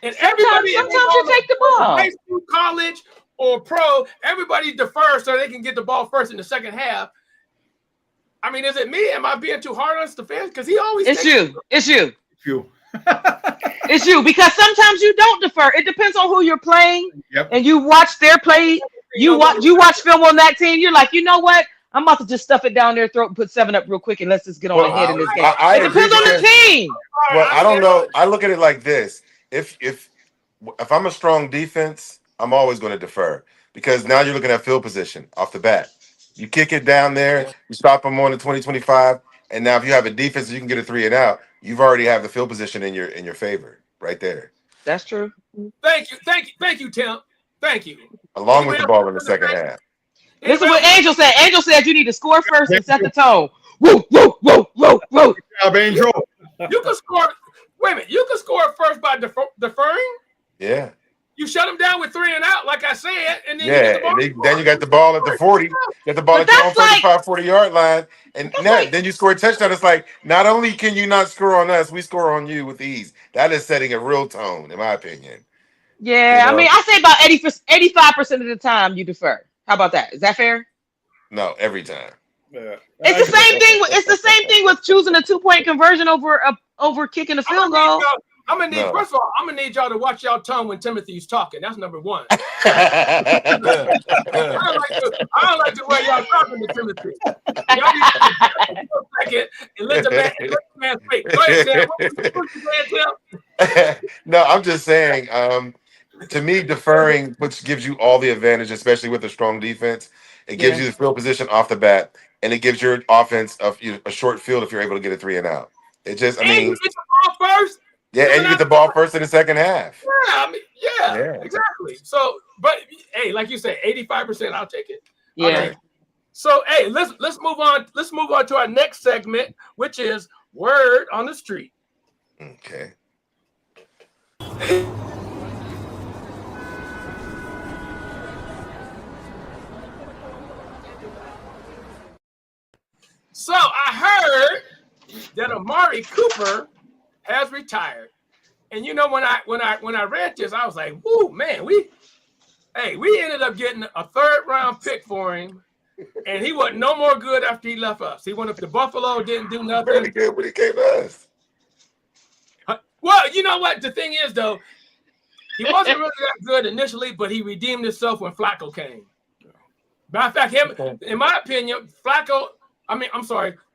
B: And sometimes
C: you take the ball.
B: High school, college, or pro, everybody defers so they can get the ball first in the second half. I mean, is it me? Am I being too hard on Stefanski? Because he always
C: It's you.
D: It's you.
C: It's you, because sometimes you don't defer. It depends on who you're playing.
D: Yep.
C: And you watch their play. You watch film on that team. You're like, you know what? I'm about to just stuff it down their throat and put 7 up real quick and let's just get on ahead in this game. It depends on the team.
E: Well, I don't know. I look at it like this. If I'm a strong defense, I'm always going to defer because now you're looking at field position off the bat. You kick it down there, you stop them on the 20-25, and now if you have a defense, you can get a 3 and out. You've already have the field position in your favor right there.
C: That's true.
B: Thank you, Tim. Thank you.
E: Along with the ball in the second half.
C: This is what Angel said. Angel said you need to score first and set the tone. Woo, woo, woo, woo, woo.
D: Good job, Angel.
B: You can score. Wait a minute. You can score first by deferring.
E: Yeah.
B: You shut them down with 3 and out, like I said, and then
E: then you got the ball at the 40. Get the ball at your own 35, 40-yard line, and then you score a touchdown. It's like not only can you not score on us, we score on you with ease. That is setting a real tone, in my opinion.
C: Yeah, I mean, I say about 85% of the time you defer. How about that? Is that fair?
E: No, every time.
F: Yeah.
C: It's the same thing. It's the same thing with choosing a 2-point conversion over kicking a field goal.
B: First of all, I'm gonna need y'all to watch y'all tongue when Timothy's talking. That's number one. I don't like the way y'all talking to Timothy. Y'all need to take a second and let the man speak. Go ahead, Tim. What you saying, Tim?
E: No, I'm just saying. To me, deferring, which gives you all the advantage, especially with a strong defense. It gives you the field position off the bat, and it gives your offense a short field if you're able to get a 3 and out. It just, I mean,
B: you get the ball first.
E: Yeah, and you get the ball first in the second half.
B: Yeah, exactly. So, but hey, like you said, 85%, I'll take it.
C: Yeah.
B: Okay. So, hey, let's move on. Let's move on to our next segment, which is Word on the Street.
E: Okay.
B: Amari Cooper has retired. And you know, when I read this, I was like, "Woo, man, we ended up getting a 3rd round pick for him, and he wasn't no more good after he left us. He went up to Buffalo, didn't do nothing.
E: Very good when he came to us.
B: Well, you know what? The thing is, though, he wasn't really that good initially, but he redeemed himself when Flacco came. Matter of fact, in my opinion,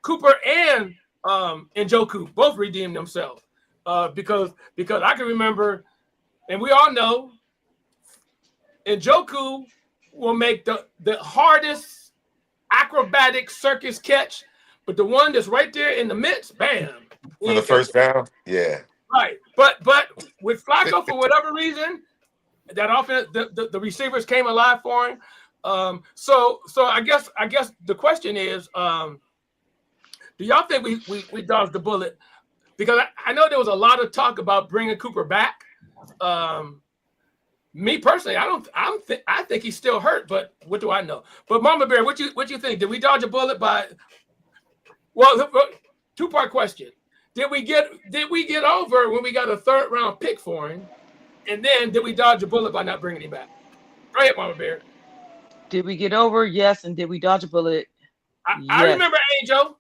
B: Cooper and Njoku both redeemed themselves because I can remember, and we all know, Njoku will make the hardest acrobatic circus catch, but the one that's right there in the midst, bam.
E: For the first down? Yeah.
B: Right. But with Flacco, for whatever reason, that offense, the receivers came alive for him. So I guess the question is, do y'all think we dodged the bullet? Because I know there was a lot of talk about bringing Cooper back. Me personally, I think he's still hurt, but what do I know? But Mama Bear, what you think? Did we dodge a bullet by? Well, 2-part question. Did we get over when we got a 3rd round pick for him? And then did we dodge a bullet by not bringing him back? Go ahead, Mama Bear.
C: Did we get over? Yes. And did we dodge a bullet?
B: I
C: Yes.
B: remember Angel.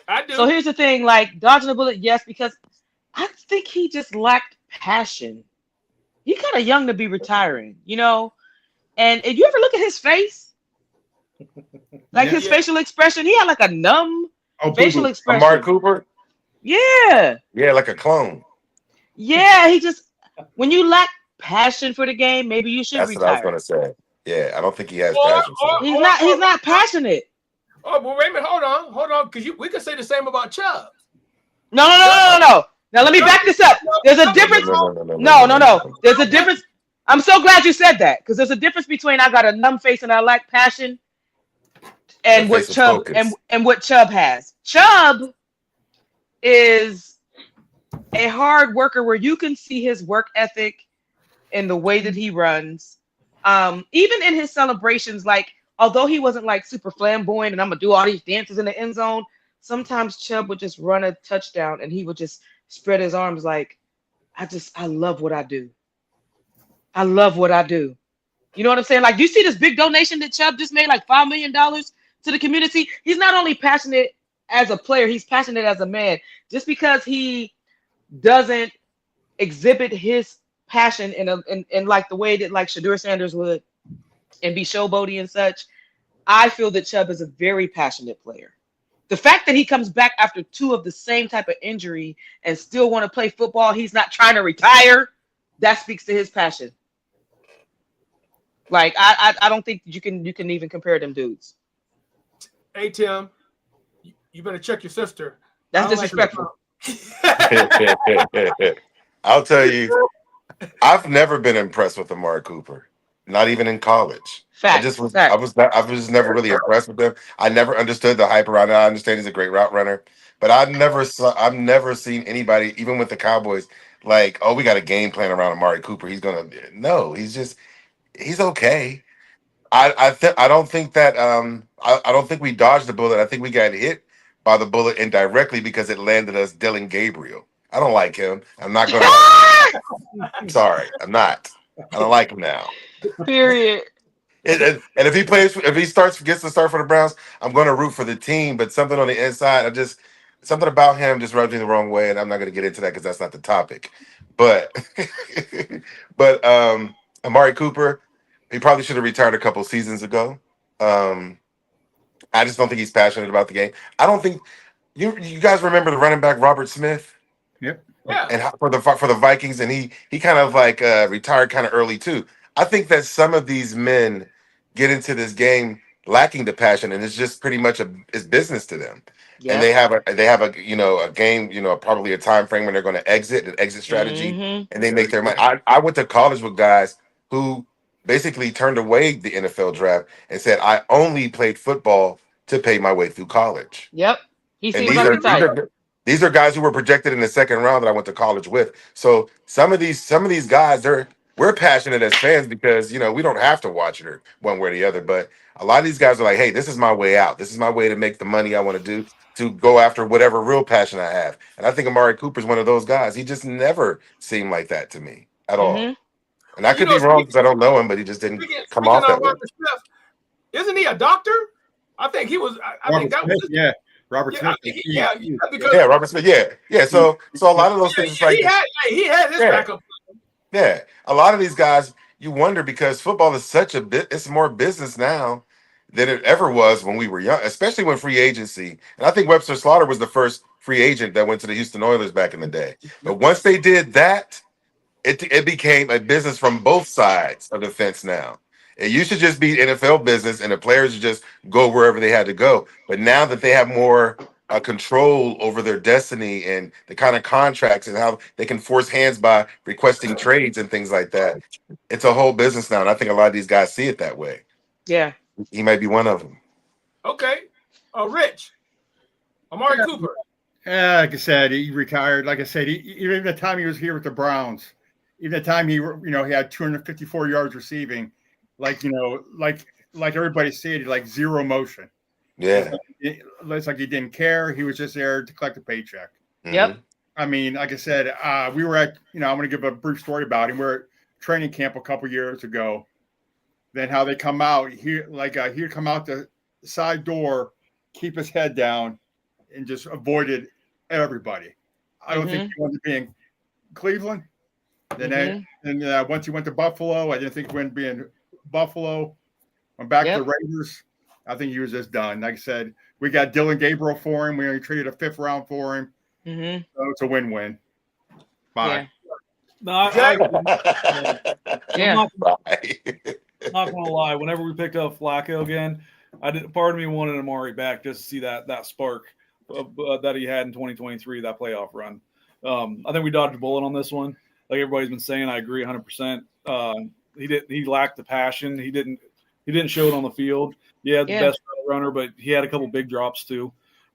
B: I do.
C: So here's the thing, like dodging a bullet, yes, because I think he just lacked passion. He's kind of young to be retiring, you know? And if you ever look at his face, like his facial expression, he had like a numb facial expression.
E: Amari Cooper?
C: Yeah.
E: Yeah, like a clone.
C: Yeah, he just, when you lack passion for the game, maybe you should
E: That's
C: retire.
E: what I was going to say. Yeah, I don't think he has passion.
C: He's not passionate.
B: Oh, well, wait a minute. Hold on, because we could say the same about Chubb.
C: No. Now let me back this up. There's a difference. No. There's a difference. I'm so glad you said that, because there's a difference between I got a numb face and I lack passion, and what Chubb and what Chubb has. Chubb is a hard worker where you can see his work ethic in the way that he runs. Even in his celebrations, like, although he wasn't like super flamboyant and I'm gonna do all these dances in the end zone, sometimes Chubb would just run a touchdown and he would just spread his arms like, I love what I do. I love what I do. You know what I'm saying? Like, you see this big donation that Chubb just made, like $5 million to the community. He's not only passionate as a player, he's passionate as a man. Just because he doesn't exhibit his passion in like the way that like Shadur Sanders would and be showboaty and such, I feel that Chubb is a very passionate player. The fact that he comes back after 2 of the same type of injury and still want to play football, he's not trying to retire, that speaks to his passion. Like, I don't think you can even compare them dudes.
B: Hey, Tim, you better check your sister.
C: That's disrespectful.
E: I'll tell you, I've never been impressed with Amari Cooper. Not even in college. I was never really impressed with him. I never understood the hype around it. I understand he's a great route runner, but I've never seen anybody, even with the Cowboys, like, oh, we got a game plan around Amari Cooper. He's okay. I don't think we dodged the bullet. I think we got hit by the bullet indirectly because it landed us Dylan Gabriel. I don't like him. I'm not gonna. I'm sorry. I'm not. I don't like him now.
C: Period.
E: And if he gets to start for the Browns, I'm going to root for the team. But something on the inside, something about him just rubs me the wrong way, and I'm not going to get into that because that's not the topic. But Amari Cooper, he probably should have retired a couple seasons ago. I just don't think he's passionate about the game. I don't think you guys remember the running back Robert Smith.
D: Yep.
B: Yeah.
E: And for the Vikings, and he kind of like retired kind of early too. I think that some of these men get into this game lacking the passion, and it's just pretty much it's business to them. Yeah. And they have a game, probably a time frame when they're going to an exit strategy, and they make their money. I went to college with guys who basically turned away the NFL draft and said, I only played football to pay my way through college.
C: Yep.
E: These are guys who were projected in the second round that I went to college with. So some of these guys, they're we're passionate as fans because we don't have to watch it or one way or the other. But a lot of these guys are like, hey, this is my way out. This is my way to make the money I want to do, to go after whatever real passion I have. And I think Amari Cooper's one of those guys. He just never seemed like that to me at all. And I
B: You
E: could
B: know,
E: be wrong because I don't know him, but he just didn't come
B: speaking
E: off
B: of
E: that way.
B: Robert Smith, isn't he a doctor? I think he was. I think that was.
D: Yeah, Robert
B: Yeah,
D: Smith.
B: because
E: Yeah, Robert Smith. Yeah. So a lot of those things, it's like
B: he had his
E: Yeah.
B: backup.
E: Yeah, a lot of these guys, you wonder because football is such a bit, it's more business now than it ever was when we were young, especially when free agency. And I think Webster Slaughter was the first free agent that went to the Houston Oilers back in the day. But once they did that, it became a business from both sides of the fence now. It used to just be NFL business and the players would just go wherever they had to go. But now that they have more control over their destiny and the kind of contracts and how they can force hands by requesting trades and things like that, it's a whole business now. And I think a lot of these guys see it that way.
C: Yeah.
E: He might be one of them.
B: Okay, Rich, Amari Cooper.
D: Like I said, he retired. Like I said, even the time he was here with the Browns, even the time he had 254 yards receiving, like everybody said, like zero motion.
E: Yeah.
D: It's like he didn't care. He was just there to collect a paycheck.
C: Yep.
D: I mean, like I said, we were at, I'm going to give a brief story about him. We were at training camp a couple years ago. Then how they come out, he'd come out the side door, keep his head down, and just avoided everybody. I don't think he wanted to be in Cleveland. Then once he went to Buffalo, I didn't think he wanted to be in Buffalo. Went back to the Raiders. I think he was just done. Like I said, we got Dylan Gabriel for him. We only traded a 5th round for him. So it's a win-win. Bye.
F: Yeah. No,
E: Bye.
F: not gonna lie. Whenever we picked up Flacco again, part of me wanted Amari back just to see that spark that he had in 2023, that playoff run. I think we dodged a bullet on this one. Like everybody's been saying, I agree 100%. He lacked the passion. He didn't show it on the field. He had the best runner, but he had a couple big drops too.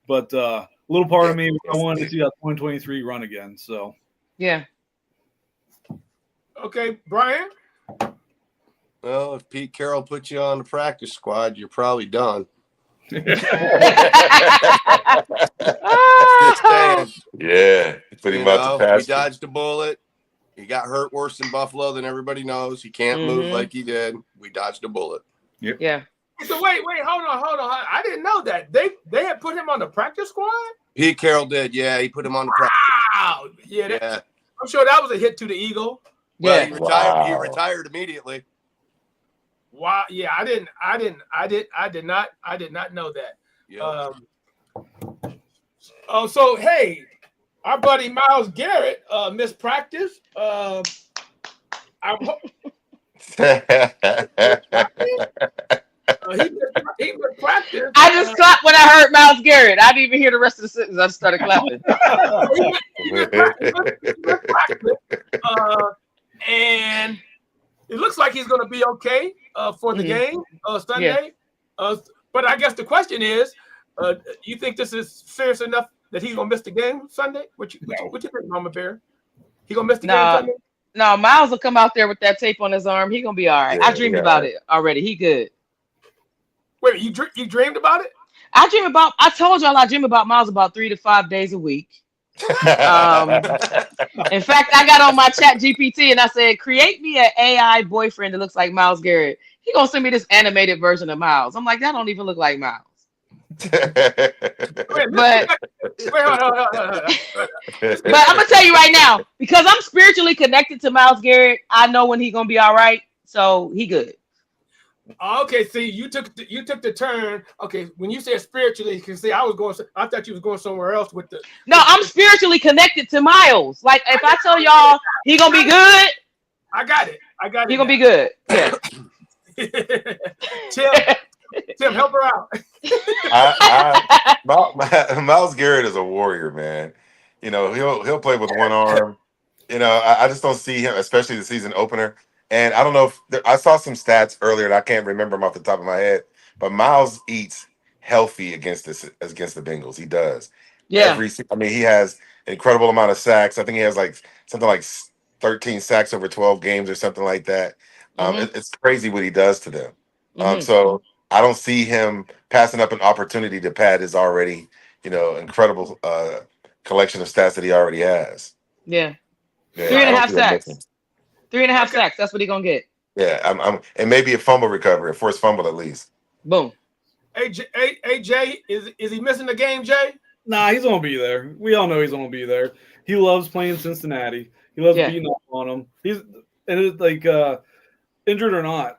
F: But a little part of me, I wanted to see that 2023 run again. So
C: yeah.
B: Okay, Brian.
G: Well, if Pete Carroll puts you on the practice squad, you're probably done. Just saying.
E: Yeah, put him out to
G: He
E: pasture.
G: dodged a bullet. He got hurt worse in Buffalo than everybody knows. He can't move like he did. We dodged a bullet.
D: Yep.
C: Yeah.
B: So wait, hold on. I didn't know that they had put him on the practice squad.
G: Pete Carroll did. Yeah, he put him on the practice.
B: Wow. Yeah. I'm sure that was a hit to the ego.
G: Well, he retired. He retired immediately.
B: Wow. Yeah, I did not know that.
G: Yep.
B: So hey, our buddy Myles Garrett missed practice. He missed practice.
C: I just clapped when I heard Myles Garrett. I didn't even hear the rest of the sentence. I just started clapping.
B: He missed practice. And it looks like he's going to be okay for the game Sunday. But I guess the question is, you think this is serious enough that he's going to miss the game Sunday? What you think, Mama Bear? He going to miss the game Sunday?
C: No, Myles will come out there with that tape on his arm. He going to be all right. I dreamed about it already. He good.
B: Wait, you dreamed about it?
C: I told y'all I dream about Myles about 3 to 5 days a week. In fact, I got on my chat GPT and I said, create me an AI boyfriend that looks like Myles Garrett. He gonna send me this animated version of Myles. I'm like, that don't even look like Myles. But I'm gonna tell you right now, because I'm spiritually connected to Myles Garrett, I know when he gonna be all right. So he good.
B: Okay, see, you took the turn. Okay, when you said spiritually, because see, I thought you was going somewhere else with the.
C: No, I'm spiritually connected to Myles. Like if I tell y'all he gonna be good,
B: I got it.
C: He gonna be good. Yeah.
B: Tim, help her out.
E: Myles Garrett is a warrior, man. He'll play with one arm. I just don't see him, especially the season opener. And I don't know if I saw some stats earlier, and I can't remember them off the top of my head. But Myles eats healthy against the Bengals. He does.
C: Yeah.
E: He has an incredible amount of sacks. I think he has like something like 13 sacks over 12 games or something like that.
C: Mhm.
E: It's crazy what he does to them.
C: Mhm.
E: So I don't see him passing up an opportunity to pad his already, incredible collection of stats that he already has.
C: Yeah.
E: Yeah,
C: Three and
E: I
C: a
E: don't
C: half
E: see him missing.
C: sacks. 3.5
B: Okay.
C: sacks. That's what he gonna get.
E: Yeah, and maybe a fumble recovery, a forced fumble at least.
C: Boom.
B: AJ, is he missing the game, Jay?
F: Nah, he's gonna be there. We all know he's gonna be there. He loves playing Cincinnati. He loves
C: Yeah.
F: beating up on them. It's like injured or not,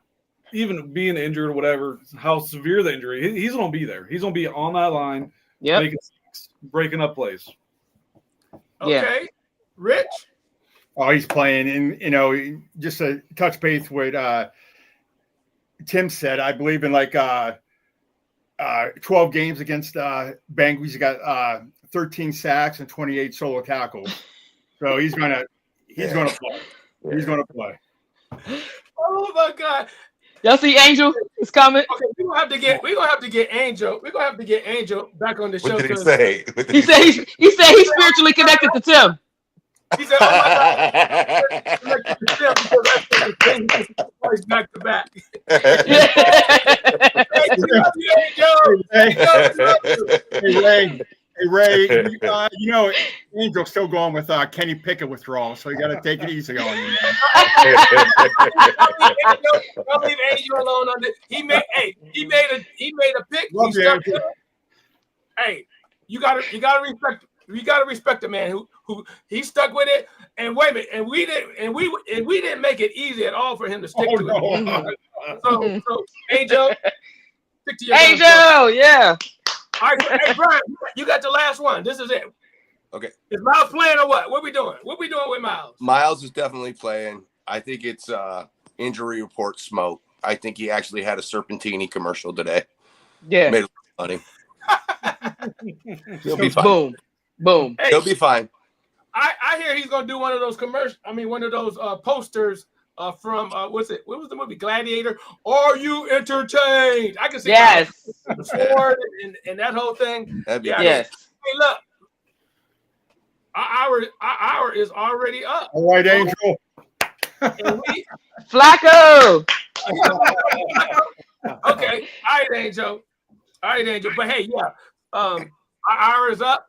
F: even being injured or whatever, how severe the injury, he's gonna be there. He's gonna be on that line,
C: Yep.
F: making sacks, breaking up plays.
C: Yeah.
B: Okay. Rich?
D: Oh, he's playing, and just to touch base with Tim said, I believe in like 12 games against Bengals. He got 13 sacks and 28 solo tackles. So he's gonna play.
E: Yeah.
D: He's gonna play.
B: Oh my God.
C: Y'all see Angel is coming.
B: Okay, we're gonna have to get Angel. We're gonna have to get Angel back on the show.
E: What did he say?
C: He said he's spiritually connected to Tim.
B: He said, "Oh my God, connected to Tim because that's the thing. He's back to back." Hey, we love you, Angel.
D: Hey, Ray, Angel's still going with Kenny Pickett withdrawal, so you got to take it easy on him.
B: I'll leave Angel alone on this. He made a pick.
D: Love
B: He
D: you,
B: stuck
D: Angel.
B: to it. Hey, you gotta respect the man who he stuck with it. And wait a minute, and we didn't make it easy at all for him to stick to it. So Angel, stick to your guns.
C: Angel, yeah.
B: All right, hey Brian, you got the last one. This is it.
G: Okay.
B: Is Miles playing or what? What we doing? What we doing with Miles?
G: Miles is definitely playing. I think it's injury report smoke. I think he actually had a Serpentini commercial today.
C: Yeah.
G: Made a lot of money. He'll be fine.
C: Boom. Boom.
B: Hey,
G: He'll be fine.
B: I hear he's gonna do one of those commercials. I mean, one of those posters from what's it? What was the movie? Gladiator. Are you entertained? I can see
C: Yes.
B: the sword and that whole thing.
G: That'd be
B: Yeah.
G: good.
C: Yes.
B: Hey, look, our hour is already up.
D: All right, Angel.
B: And we,
C: Flacco.
B: okay, all right, Angel. But hey, yeah, our hour is up.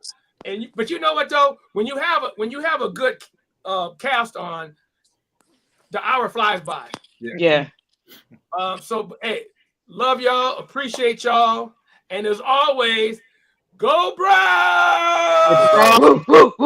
B: But you know what though? When you have a good cast on, the hour flies by.
C: Yeah.
B: So hey, love y'all, appreciate y'all, and as always, go Browns!
C: Woo, woo, woo.